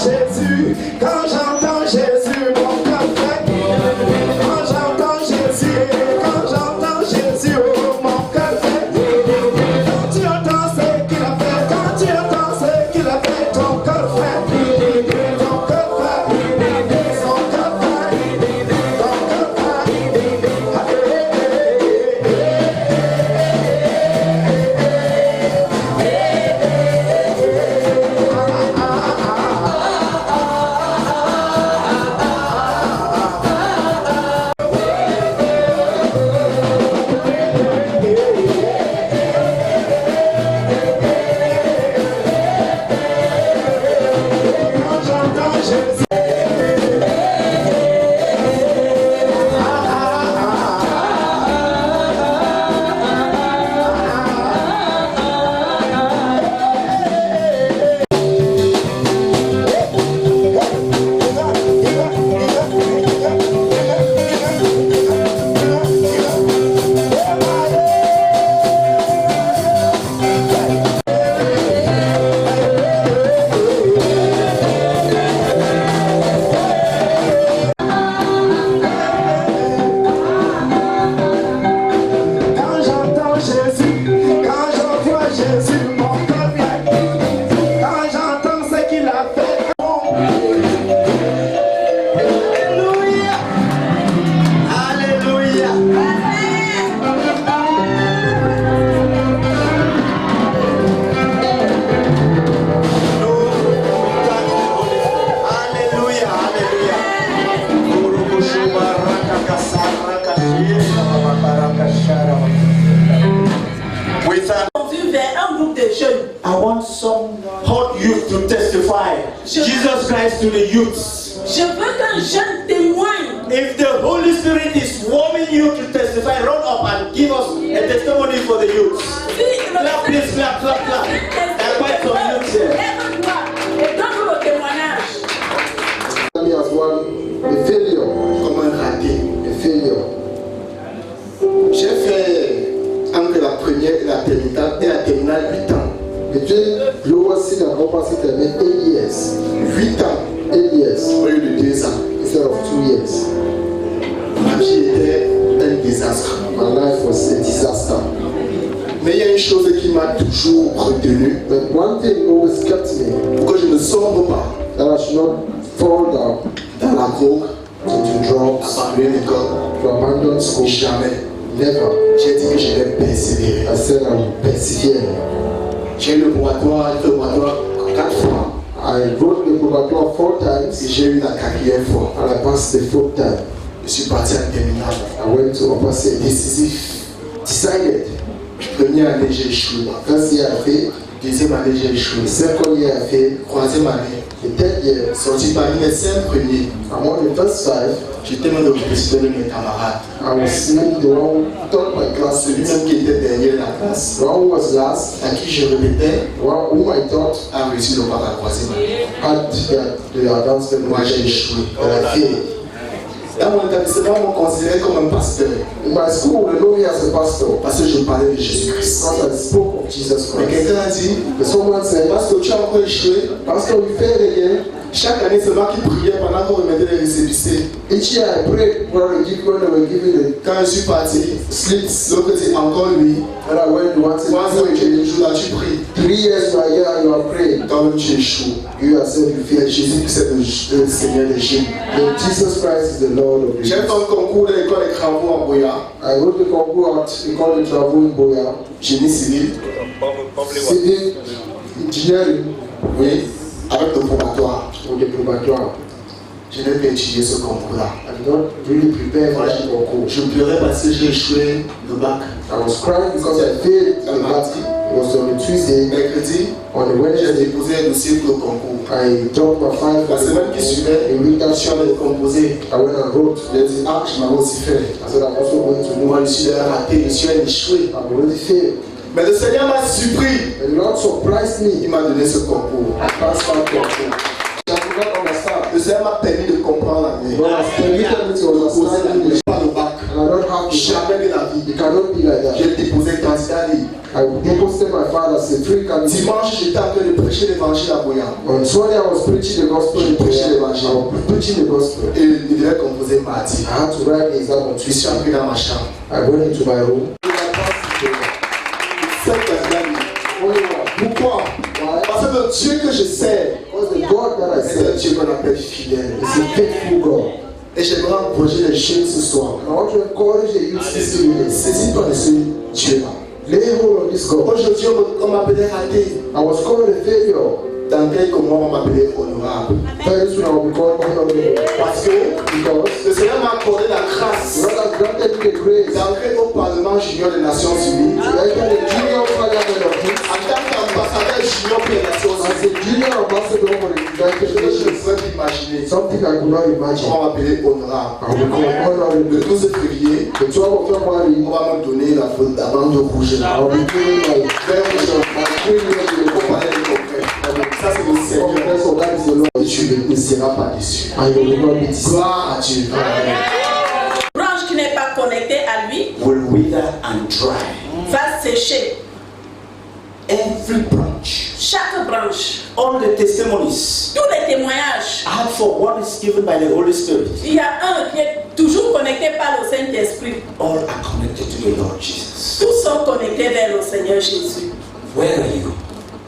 Jésus, quand j'entends Jésus, mon cœur fait. Quand j'entends Jésus, oh, mon cœur fait. Quand tu entends ce qu'il a fait, quand tu entends ce qu'il a fait, ton cœur fait. Ton cœur fait. Son cœur fait. Ton cœur fait. Quand j'entends Jésus. Quand j'entends Jésus, quand je vois Jésus, mon cœur vient. Quand j'entends ce qu'il a fait, Alléluia. Alléluia. Alléluia, alléluia. With an Conduit vers un groupe de jeunes. I want some hot youth to testify Jesus Christ to the youths. Je veux qu'un jeune témoigne. If the Holy Spirit is warming you to testify, run up and give us a testimony for the youths. Clap, please, clap, clap, clap. There are quite some youths here. Lève-toi et donne le témoignage. He has one, a failure. Comme un raté. A failure. J'ai fait entre la première et la terminale 8 ans. Between lower seed and upper seed, I mean 8 years. 8 ans 8 years au lieu de 2 ans. instead of 2 years. Ma vie était un désastre. My life was a disaster. Mais il y a une chose qui m'a toujours retenu. But one thing always kept me, Pour que je ne sombre pas that I should not fall down dans la drogue, into drugs, abandonner l'école. to abandon school. Jamais. Never. J'ai dit que je vais persévérer. I said I will persevere. J'ai eu le probatoire 4 fois. I wrote the probatoire 4 Et times j'ai eu la 4e fois. and I passed the 4th time. Je suis parti en terminale. I went to upper seed. Décisif. Decided. Première année, j'ai échoué. First year I failed. Deuxième année, j'ai échoué. The second year I failed. Troisième année, The third year, sorti parmi les 5 premiers. among the first 5, J'étais même le président de mes camarades. I was maybe the one who taught my class, the Celui-même qui était derrière la classe, one who was last, à qui je répétais, one whom I taught a réussi le bac à la 3e année. had the advancement. Moi, j'ai échoué. And I failed. Dans mon établissement, on me considérait comme un pasteur. In my school, they know me as a pastor Parce que je parlais de Jésus-Christ. because I spoke of Jesus Mais Christ. quelqu'un a dit, But someone said, parce que tu as encore échoué, Pastor, you failed again. chaque année, c'est moi qui priais pendant qu'on remettait les récépissés. Each year I prayed when they were giving the Quand je suis parti, slips. l'autre dit encore lui. And I went once in 3 ans et quelques jours là, tu pries. 3 years you are here and you are praying. Quand même, tu échoues. You yourself, you Et failed. Jésus, c'est le Seigneur des génies. But Jesus Christ is the Lord of the J'ai fait universe. un concours de l'école des travaux en Boya, I wrote the concours at the college of travel in Boya. génie civil, Civil engineering oui, avec le probatoire. with the probatoire. Je n'ai pas étudié ce concours-là. I did not really prepare for that concours. Je pleurais parce que j'ai échoué le bac. I was crying because I failed the math. It was on a Tuesday. Mercredi, On a j'ai Wednesday, déposé un dossier pour le concours. I dropped my file for La the semaine qui suivait, a week je that suis allé composer. I went and wrote. J'ai dit, ah, je m'avais aussi fait. I said I'm also going to Moi, je suis déjà raté, je suis échoué. I've already failed. Mais le Seigneur m'a surpris. And the Lord surprised me. Il m'a donné ce concours. I passed that concours. I could not understand. Le Seigneur m'a permis de comprendre l'année. God has permitted me to understand English. Pas le bac. And I don't have the Jamais de la vie. It cannot be like that. J'ai déposé candidat libre. I deposited my father's is a free candidate. Dimanche, j'étais en train de prêcher l'évangile à Boyan. On Sunday, I was preaching the gospel. Je prêchais l'évangile. I was preaching the gospel. Et il devait composer mardi. I had to write the exam on Je suis Tuesday. entré dans ma chambre. I went into my room. Pourquoi? Parce que le Dieu que je sers, Because the God that I c'est un serve Dieu qu'on appelle fidèle. is a faithful God. Et j'aimerais encourager les jeunes ce soir. I want to encourage the youth this evening. Saisis-toi de ce Dieu-là. Lay hold on this God. Aujourd'hui, on m'appelait raté. I was called a failure. Dans quelques mois, on m'appelait honorable. Very soon I will be called honorable. Parce que le Seigneur m'a accordé la grâce God has granted me the grace d'entrer au Parlement junior des Nations Unies to enter the junior parliament of peace en tant qu'ambassadeur junior pour les Nations as Unies. a junior ambassador for the United Je ne Nations. peux pas imaginer. Something I could not imagine. On va m'appeler honorable. I will be called honorable. Le 12 février, The 12th of February, on va me donner la bande rouge. I will be giving my Vert rouge. my privilege to the On va aller au congrès. Ça, c'est le Seigneur. congress of that is the Lord. Et tu ne seras pas déçu. And you will not be deceived. Gloire à Dieu. Branche qui n'est pas connectée à lui will wither and dry. va sécher. Every branch, Chaque branche, all the testimonies tous les témoignages, I have for one is given by the Holy Spirit, il y a un qui est toujours connecté par le Saint-Esprit. all are connected to the Lord Jesus. Tous sont connectés vers le Seigneur Jésus. Where are you?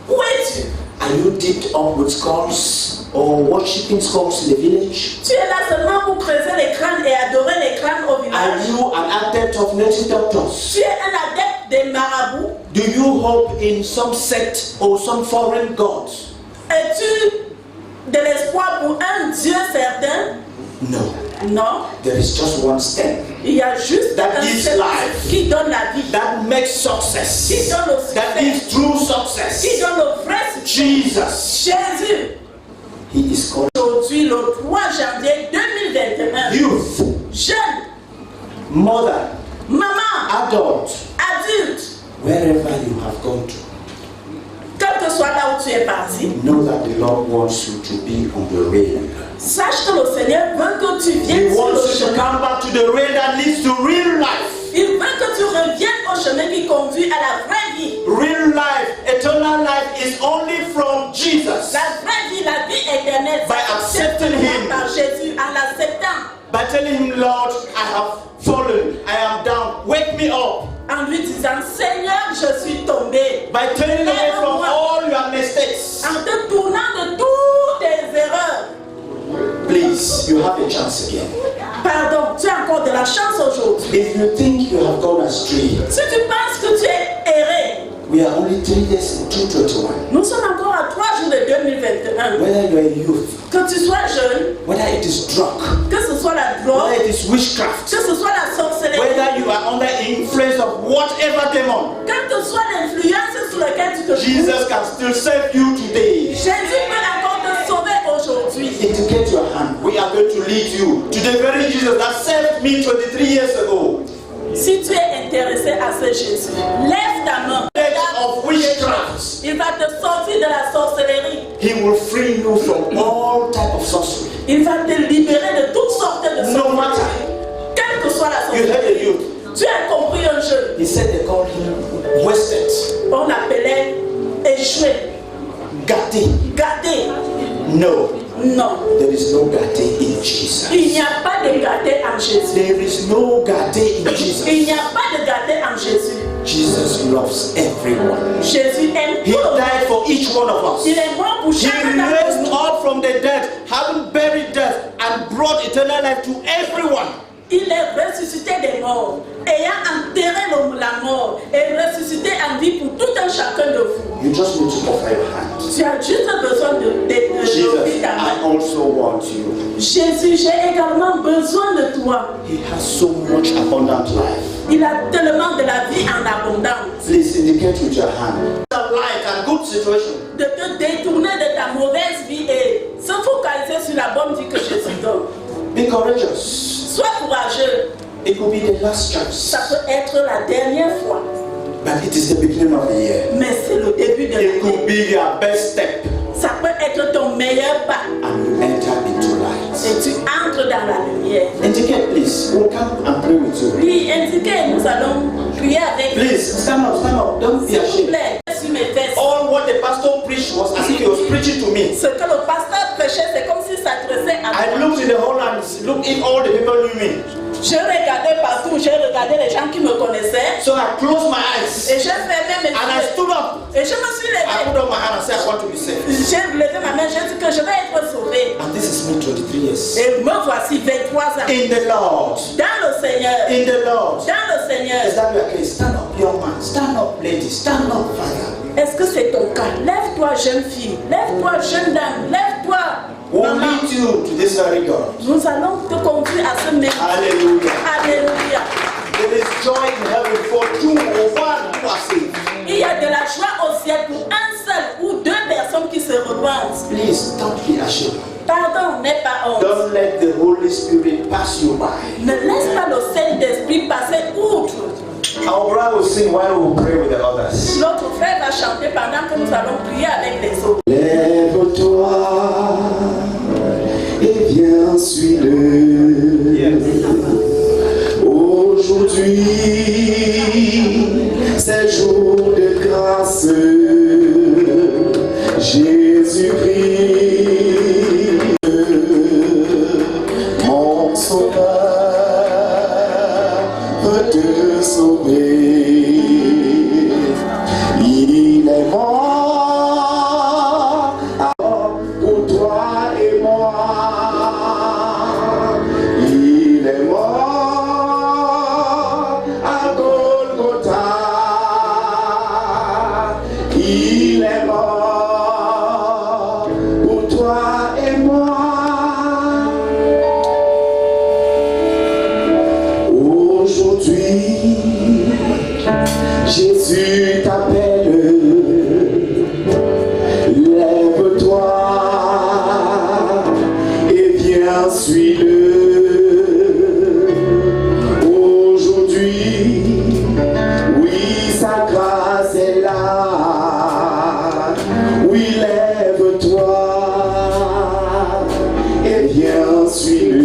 Où es-tu? Are you dipped up with skulls or worshipping skulls in the village? Tu es là seulement pour creuser les crânes et adorer les crânes au Are village. you an adept of native doctors? Tu es un adepte des marabouts. Do you hope in some sect or some foreign gods? Es-tu de l'espoir pour un Dieu certain? No. Non. There is just one step Il y a juste That un gives seul life. qui donne la vie, that makes success, qui donne le that succès, gives true qui success. donne le vrai succès. Jesus. Jésus. He is called Aujourd'hui, le 3 janvier 2021, youth, jeune, mother, maman, adult, adulte, wherever you have gone to. quel que soit là où tu es parti, Know that the Lord wants you to be on the rail. sache que le Seigneur veut que tu He viennes sur wants le you to chemin. come back to the rail that leads to real life. Il veut que tu reviennes au chemin qui conduit à la vraie vie. Real life, eternal life is only from Jesus. La vraie vie, la vie éternelle, By c'est accepting Him. par Jésus, en l'acceptant, By telling Him, Lord, I have fallen, I am down, wake me up. en lui disant, Seigneur, je suis tombé. By turning away from all your mistakes. En te tournant de toutes tes erreurs. Please, you have a chance again. Pardon, tu as encore de la chance aujourd'hui. If you think you have gone astray, Si tu penses que tu es erré, we are only 3 days in 2021. nous sommes encore à 3 jours de 2021. Whether you are a youth, Que tu sois jeune, whether it is drug, que ce soit la drogue, whether it is witchcraft, que ce soit la sorcellerie, whether you are under influence of whatever demon, quelle que soit l'influence sur laquelle tu te trouves, Jesus can still save you today. Jésus peut encore te sauver aujourd'hui. Indicate your hand. We are going to lead you to the very Jesus that saved me 23 years ago. Si tu es intéressé à ce Jésus, lève ta main. Of witchcraft. Il va te sortir de la sorcellerie. He will free you from all type of sorcery. Il va te libérer de toutes sortes de No sorcellerie. matter. Quelle que soit la You heard sorcellerie. the youth. Tu as compris un jeune. He said they called him wasted, On appelait échoué, gâté. gâté. No, Non. there is no gâté in Jesus. Il n'y a pas de gâté en Jésus. There is no gâté in Il Jesus. n'y a pas de gâté en Jésus. Jesus loves everyone. Jésus aime He tout le monde. died for each one of us. Il est mort pour He chacun d'entre raised nous. up from the dead, having buried death, and brought eternal life to everyone. Il est ressuscité des morts, ayant enterré la mort et ressuscité en vie pour tout un chacun de vous. You just need to offer your hand. Tu as juste besoin de Jesus, ta main. I also want you. Jésus, j'ai également besoin de toi. He has so much abundant life. Il a tellement de la vie en abondance. Please indicate with your hand. A light and good situation. De te détourner de ta mauvaise vie et se focaliser sur la bonne vie que Jésus donne. Be courageous. Sois courageux. It could be the last chance, Ça peut être la dernière fois, but it is the beginning of the year. mais c'est le début de It l'année. could be your best step, Ça peut être ton meilleur pas and you enter into light. et tu entres dans la lumière. Indicate, please. We'll come and pray with you. Lui indiquer, nous allons prier avec lui. Please stand up, stand up. Don't be S'il vous ashamed. plaît, sur mes fesses. s'adresser à I moi. looked in the hall and looked if all the people knew me. Je regardais partout, j'ai regardé les gens qui me connaissaient. So I closed my eyes Et j'ai fermé mes and I yeux. stood up. Et je me suis I levé. put up my hand and said, I want to be saved. J'ai levé ma main, j'ai dit que je vais être sauvé. And this is me 23 years. Et me voici 23 ans. In the Lord. Dans le Seigneur. In the Lord. Dans le Seigneur. Is that your case? Stand up, young man. Stand up, lady. Stand up, father. Est-ce que c'est ton cas? Lève-toi, jeune fille. Lève-toi, jeune dame. Lève-toi. We'll Maman. lead you to this very God. Nous allons te conduire à ce même. Hallelujah. Alléluia. There is joy in heaven for two or one who are saved. Il y a de la joie au ciel pour un seul ou deux personnes qui se repentent. Please don't be ashamed. Pardon, n'aie pas honte. Don't let the Holy Spirit pass you by. Ne laisse pas le Saint-Esprit passer outre. Our brother will sing while we pray with the others. Notre frère va chanter pendant que nous allons prier avec les autres. Lève-toi et viens, suis-le. Aujourd'hui, c'est jour de grâce. Jésus-Christ, mon sauveur, veut te sauver. Il est mort pour toi et moi. Il est mort à Golgotha. Il est mort pour toi et moi. Aujourd'hui, Jésus t'appelle. Lève-toi et viens, suis-le. Aujourd'hui, oui, sa grâce est là. Oui, lève-toi et viens, suis-le.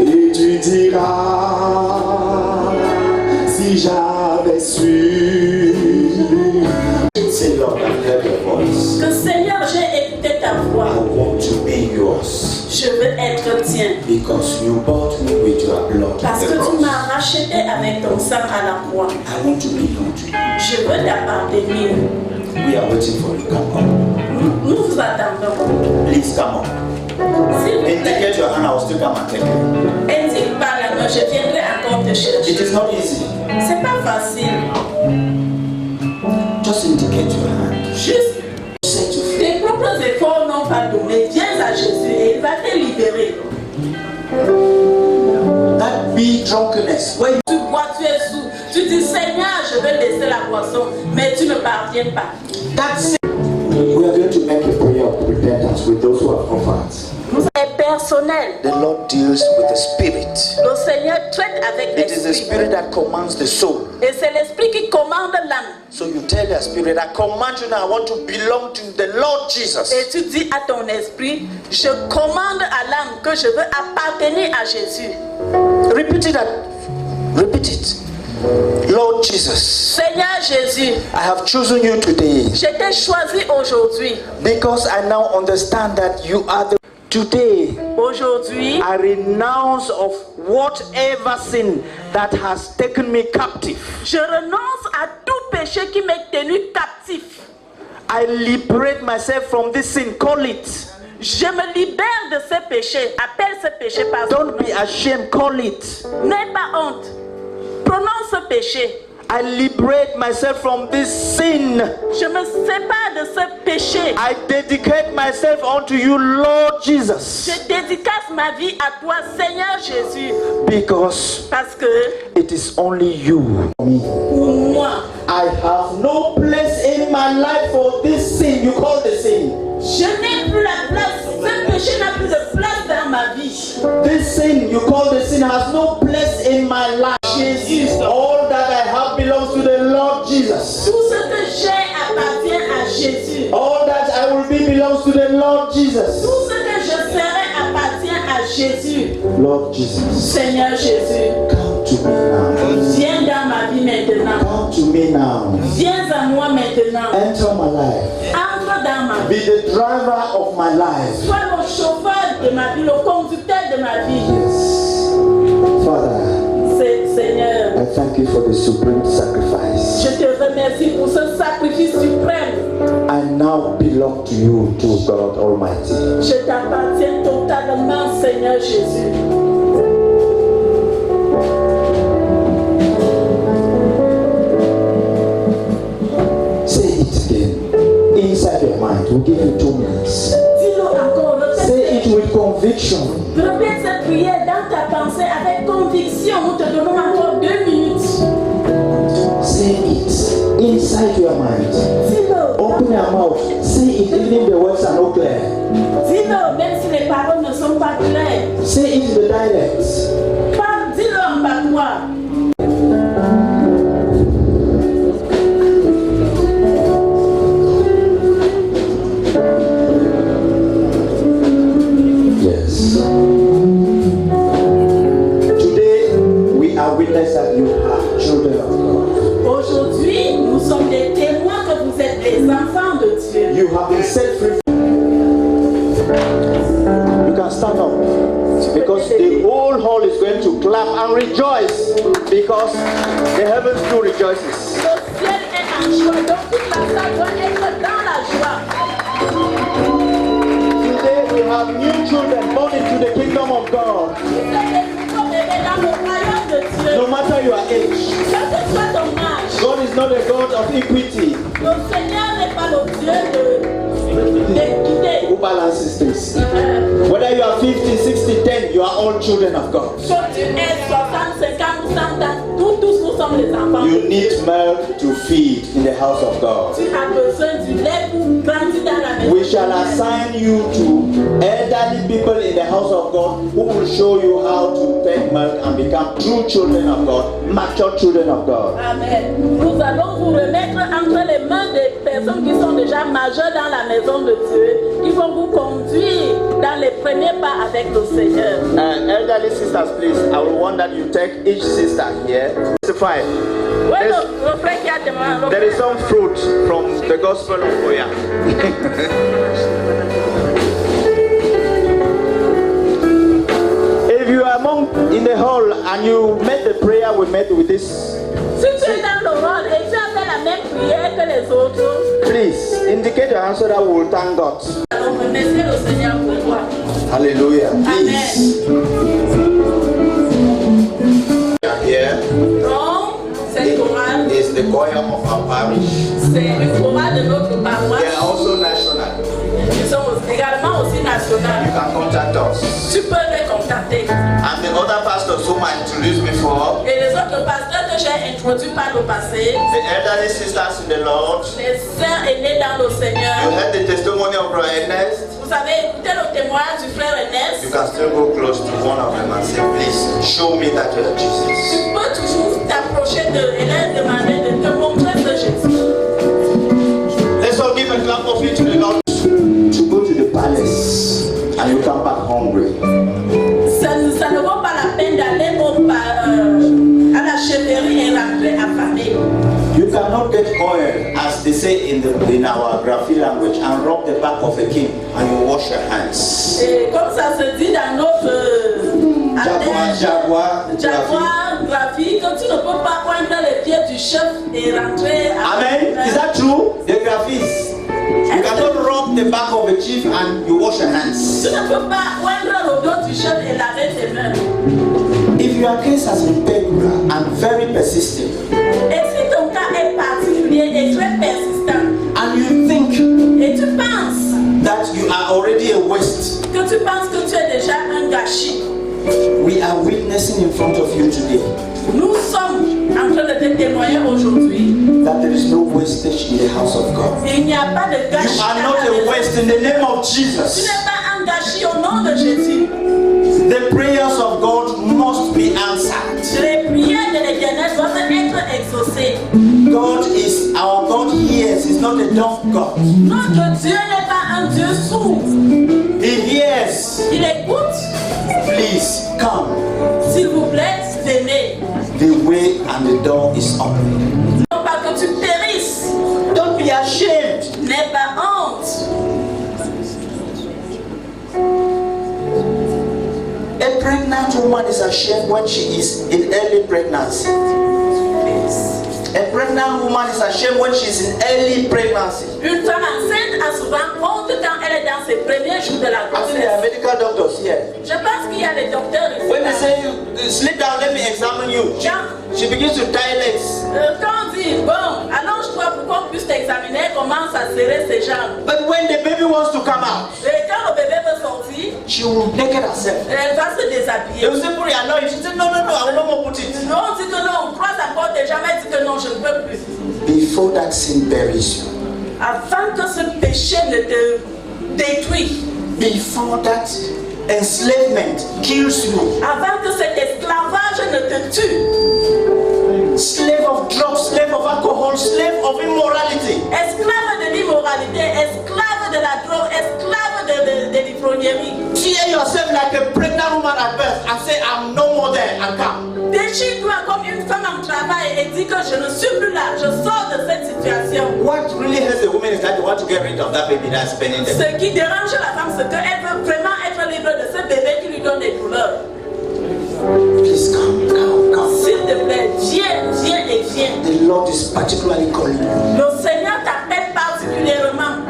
Et tu diras, si j'avais su. Say, Lord, I've heard your voice. Que Seigneur, j'ai écouté ta voix. I want to be yours. Je veux être tien. Because you bought me with your blood. Parce at que the tu cross. m'as racheté avec ton sang à la croix. I want to belong to you. Je veux t'appartenir. We are waiting for you. Come on. Nous vous attendons. Please come on. S'il vous plaît, Indicate your hand. I will still come and take you. indique par la main, je viendrai encore te It chercher. is not easy. C'est pas facile. Just indicate your hand. Juste Set you free. tes propres efforts n'ont pas donné. Viens à Jésus et il va te libérer. That be drunkenness. When Tu bois, tu es sous. Tu dis Seigneur, je vais laisser la boisson, mais tu ne parviens pas. that's it. We are going to make a prayer of repentance with those who have offered. C'est personnel. The Lord deals with the spirit. Le Seigneur traite avec It is the l'esprit. spirit that commands the soul. Et c'est l'esprit qui commande l'âme. So you tell the spirit, I command you now, I want to belong to the Lord Jesus. Et tu dis à ton esprit, je commande à l'âme que je veux appartenir à Jésus. Repeat it. Repeat it. Lord Jesus, Seigneur Jésus, I have chosen you today je t'ai choisi aujourd'hui. because I now understand that you are the. Today, Aujourd'hui, I renounce of whatever sin that has taken me captive. je renonce à tout péché qui m'est tenu captif. I liberate myself from this sin. Call it. Je me libère de ce péché. Appelle ce péché par son Don't be ashamed. Call it. nom. N'aie pas honte. Prononce ce péché. I liberate myself from this sin. Je me sépare de ce péché. I dedicate myself unto you, Lord Jesus. Je dédicace ma vie à toi, Seigneur Jésus. Because Parce que it is only you. pour moi, I have no place in my life for this sin you call the sin. je n'ai plus la place. Ce péché n'a plus de place dans ma vie. This sin you call the sin has no place in my life. Jesus, all that I have belongs to the Lord Jesus. Tout ce que j'ai appartient à Jésus. All that I will be belongs to the Lord Jesus. Tout ce que je serai appartient à Jésus. Lord Jesus, Seigneur Jésus, come to me now. viens dans ma vie maintenant. Come to me now. Viens à moi maintenant. Enter my life. Be the driver of my life. Sois le chauffeur de ma vie, le conducteur de ma vie. Yes. Father, Seigneur, I thank you for the supreme sacrifice. je te remercie pour ce sacrifice suprême. I now belong to you, to God Almighty. Je t'appartiens totalement, Seigneur Jésus. Say it again. Inside your mind. We'll give you 2 minutes. Dis-le encore. Say it with conviction. Répète cette prière dans ta pensée avec conviction. Nous te donnons encore 2 minutes. Say it inside your mind. Open your mouth. Say it even if the words are not clear. Dis-le même si les paroles ne sont pas claires. Say it in the dialects. Parle, dis-le en patois. Yes. Today we are witness that you are children of God. Aujourd'hui, nous sommes des témoins que vous êtes les enfants de Dieu. You have been set free. You can stand up because the whole hall is going to clap and rejoice because the heavens too rejoices. Le ciel est en joie, donc toute la salle doit être dans la joie. Today we have new children born into the kingdom of God. No matter your age, God is not a God of equity. Who balances things? Whether you are 50, 60, 10, you are all children of God. You need milk to feed in the house of God. We shall assign you to elderly people in the house of God who will show you how to take milk and become true children of God, mature children of God. Amen. Nous allons vous remettre entre les mains des personnes qui sont déjà majeures dans la maison de Dieu, qui vont vous conduire dans les premiers pas avec le Seigneur. Elderly sisters, please, I will want that you take each sister here. Testify. There is some fruit from the gospel of Oya. If you are among in the hall and you made the prayer we made with this, si tu es dans le hall et tu as fait la même prière que les autres, please indicate your answer that we will thank God. allons remercier le Seigneur pour toi. Hallelujah. Please. Here is the choir of our parish. C'est le chorale de notre paroisse. They are also national. Ils sont également aussi nationaux. You can contact us. Tu peux les contacter. And the other pastors whom I introduced before, Et les autres pasteurs que j'ai introduits par le passé, the elderly sisters in the Lord, les sœurs aînées dans le Seigneur. you heard the testimony of Brother Ernest. Vous avez écouté le témoignage du frère Ernest. You can still go close to one of them and say, please show me that you are Jesus. Tu peux toujours t'approcher de et leur demander de te montrer ce Jésus. Let's all give a clap of it to the Lord. To go to the palace and you come back hungry. Ça ne vaut pas la peine d'aller à la chefferie et rentrer affamé. You cannot get oil, as they say in our Grafi language, and rub the back of a king and you wash your hands. Et comme ça se dit dans notre Jaguar graphique, tu ne peux pas prendre les pieds du chef et rentrer. Amen. Is that true? The Grafis. You cannot rub the back of a chief and you wash your hands. Tu ne peux pas prendre le dos du chef et laver tes mains. If your case has been peculiar and very persistent, Et si ton cas est particulier et très persistant, and you think et tu penses that you are already a waste, que tu penses que tu es déjà un gâchis, we are witnessing in front of you today nous sommes en train de te témoigner aujourd'hui. that there is no wastage in the house of God. Il n'y a pas de gâchis. You are dans not la a maison. waste in the name of Tu Jesus. n'es pas un gâchis au nom de Jésus. The prayers of God must be answered. Les prières de l'Éternel doivent être exaucées. God is our God hears, he's not a deaf God. Notre Dieu n'est pas un Dieu sourd. He hears. Il écoute. Please come. S'il vous plaît, venez. The way and the door is open. Non pas que tu périsses. Don't be ashamed. N'aie pas honte. pregnant woman is ashamed when she is in early pregnancy. A pregnant woman is ashamed when she is in early pregnancy. Une femme enceinte a souvent honte quand elle est dans ses premiers jours de la I think there are grossesse. medical doctors here. Je pense qu'il y a des docteurs ici. When they say, sleep down, let me examine you, she begins to tie legs. Quand on dit, bon, allonge-toi pour qu'on puisse t'examiner, elle commence à serrer ses jambs. But when the baby wants to come out, Et quand le bébé veut sortir, she will naked herself. elle va se They déshabiller. will say, put your anointing. She said, no, I will not more put it. Non, on dit que non, on croise encore déjà, mais dit que non, je ne peux plus. Before that sin buries you. Avant que ce péché ne te détruise, Before that enslavement kills you. avant que cet esclavage ne te tue, Slave of drugs, slave of alcohol, slave of immorality. esclave de l'immoralité, esclave de la drogue, esclave de l'ivrognerie. Tear yourself like a pregnant woman at birth and say, I'm no more there and come. Déchire-toi comme une femme en travail et dis que je ne suis plus là, je sors de cette situation. What really hurts the woman is that they want to get rid of that baby that's spending them. Ce qui dérange la femme, c'est qu'elle veut vraiment être libre de ce bébé qui lui donne des douleurs. Please come. S'il te plaît, viens et viens. The Lord is particularly calling you. Le Seigneur t'appelle particulièrement.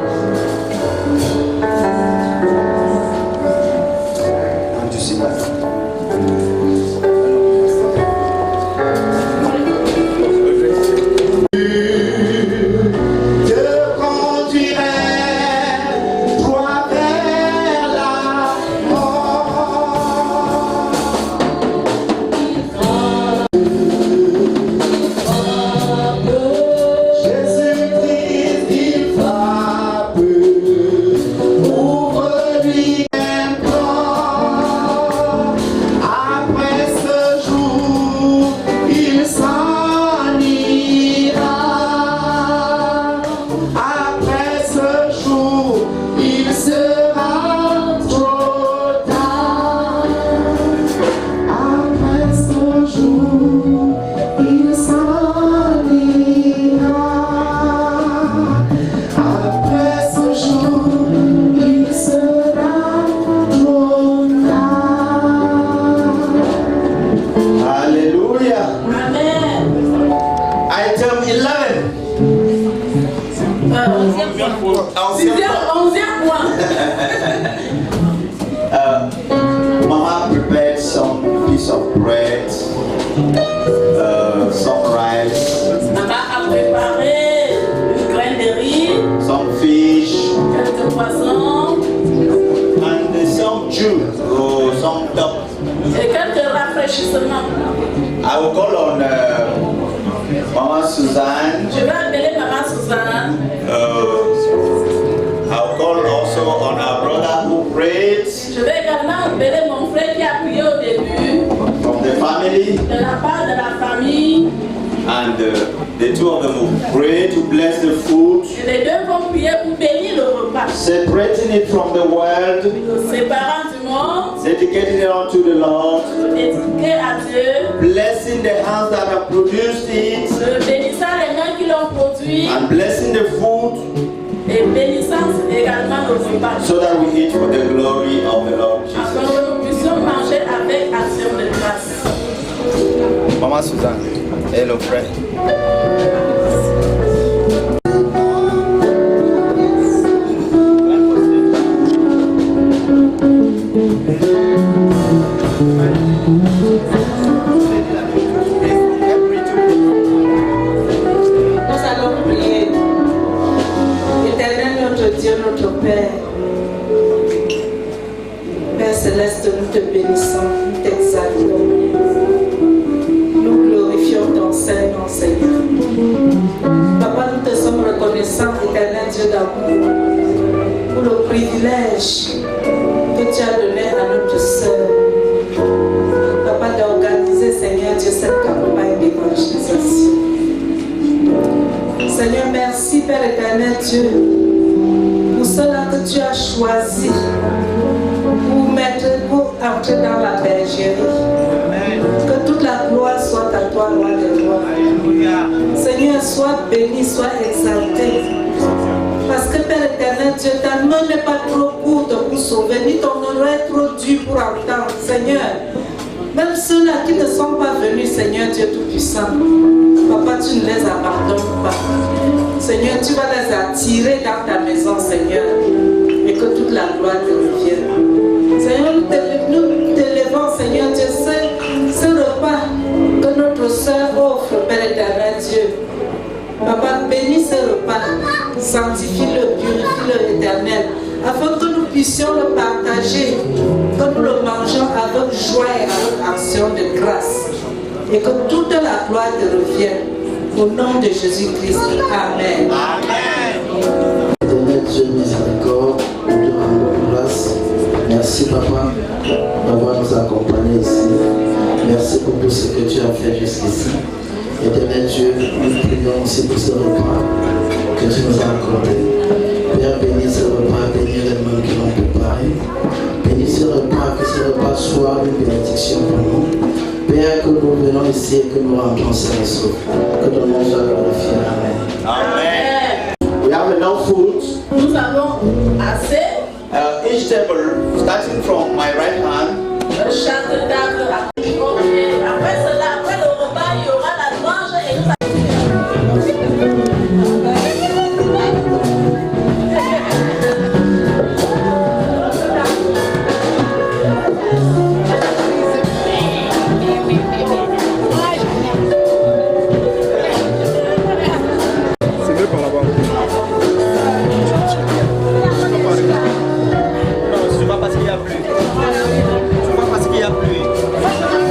And you see that? Mama prepared some piece of bread, some rice. Maman a préparé une graine de riz, some fish, quelques poissons, and some juice or some duck. et quelques rafraîchissements. I will call on Mama Suzanne. Je vais appeler Maman Suzanne. I'll call also on our brother who prayed. Je vais également appeler mon frère qui a prié au début. From the family. De la part de la famille. And the two of them will pray to bless the food. Et les deux vont prier pour bénir le repas. Separating it from the world. Le séparant du monde. Dedicating it unto the Lord. Dédié à Dieu. Blessing the hands that have produced it. Bénissant les mains qui l'ont produit. And blessing the food. Et bénissant également le repas. So that we eat for the glory of the Lord Jesus. Afin que nous puissions manger avec action de grâce. Mama Suzanne, hello friend. Nous allons prier. Éternel notre Dieu, notre Père. Père Céleste, nous te bénissons, nous t'exaltons. Nous glorifions ton Saint-Nom, Seigneur. Papa, nous te sommes reconnaissants, éternel Dieu d'amour, pour le privilège que tu as donné à notre sœur. Papa, d'organiser, Seigneur Dieu, cette campagne d'évangélisation. Seigneur, merci, Père éternel Dieu, pour cela que tu as choisi pour entrer dans la bergerie. Que toute la gloire soit à toi, roi des rois. Seigneur, sois béni, sois exalté. Parce que Père éternel Dieu, ta main n'est pas trop courte pour sauver, ni ton oreille trop dure pour entendre. Seigneur, Même ceux-là qui ne sont pas venus, Seigneur Dieu Tout-Puissant, Papa, tu ne les abandonnes pas. Seigneur, tu vas les attirer dans ta maison, Seigneur, et que toute la gloire te revienne. Seigneur, nous t'élevons, Seigneur Dieu, ce repas que notre soeur offre, Père éternel Dieu. Papa, bénis ce repas, sanctifie-le, purifie-le, éternel, afin que nous puissions le partager, que nous le mangeons avec joie et avec action de grâce, et que toute la gloire te revienne. Au nom de Jésus-Christ. Amen. Amen. Éternel Dieu miséricorde, nous te rendons grâce. Merci Papa d'avoir nous accompagnés ici. Merci pour tout ce que tu as fait jusqu'ici. Éternel Dieu, nous prions aussi pour ce repas que tu nous as accordé. Père, bénis ce repas, bénis les mains qui l'ont préparé. Bénis ce repas, que ce repas soit une bénédiction pour nous. Père, que nous venons ici et que nous rentrons sains et saufs. Que ton nom soit glorifié. Amen. Amen. We have enough food. Nous avons assez. Each table, starting from my right hand, Chaque table a combien. Après cela, après le repas, il y aura la louange et nous c'est pas parce qu'il y a plus. C'est pas parce qu'il y a plus.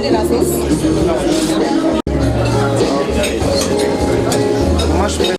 de la sauce. Moi, je fais...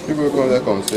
Tu peux prendre comme ça.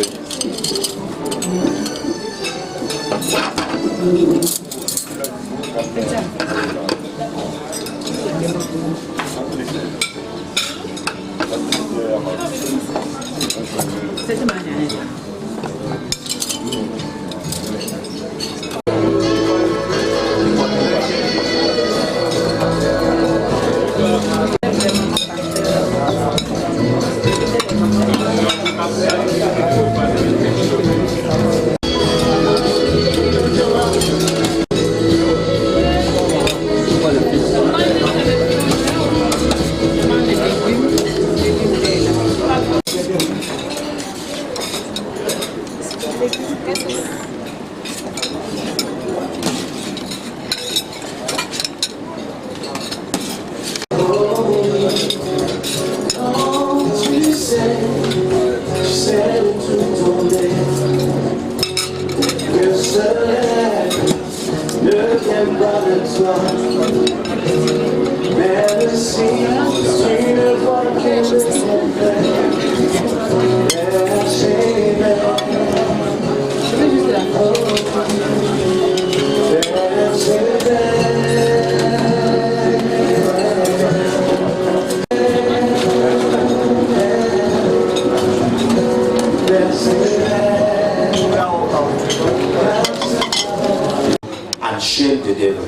And shame the devil.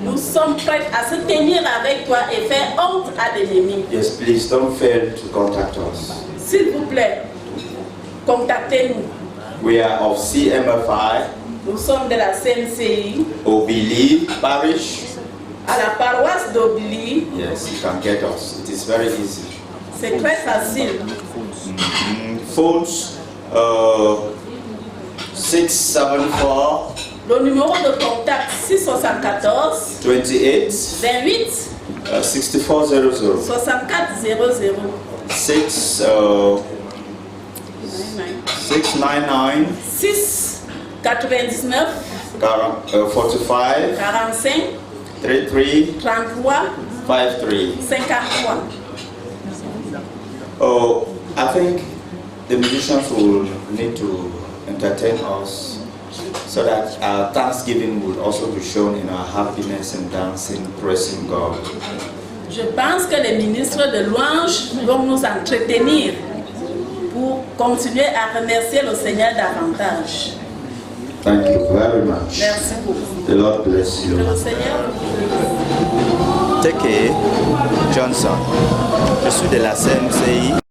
Nous sommes prêts à se tenir avec toi et faire honte à l'ennemi. Yes, please don't fail to contact us. S'il vous plaît, contactez-nous. We are of CMFI, Nous sommes de la CNCI, Obili Parish. à la paroisse d'Obili. Yes, you can get us. It is very easy. C'est très facile. Phones 674 Le numéro de contact 674 28 28 6400 6400 6 699 6 99 45 45 33 33 53. 53. Oh, I think the musicians will need to entertain us so that our thanksgiving will also be shown in our happiness and dancing, praising God. Je pense que les ministres de louange vont nous entretenir pour continuer à remercier le Seigneur davantage. Thank you very much. Merci beaucoup. The Lord bless you. Que le Seigneur Teke Johnson. Je suis de la CMCI.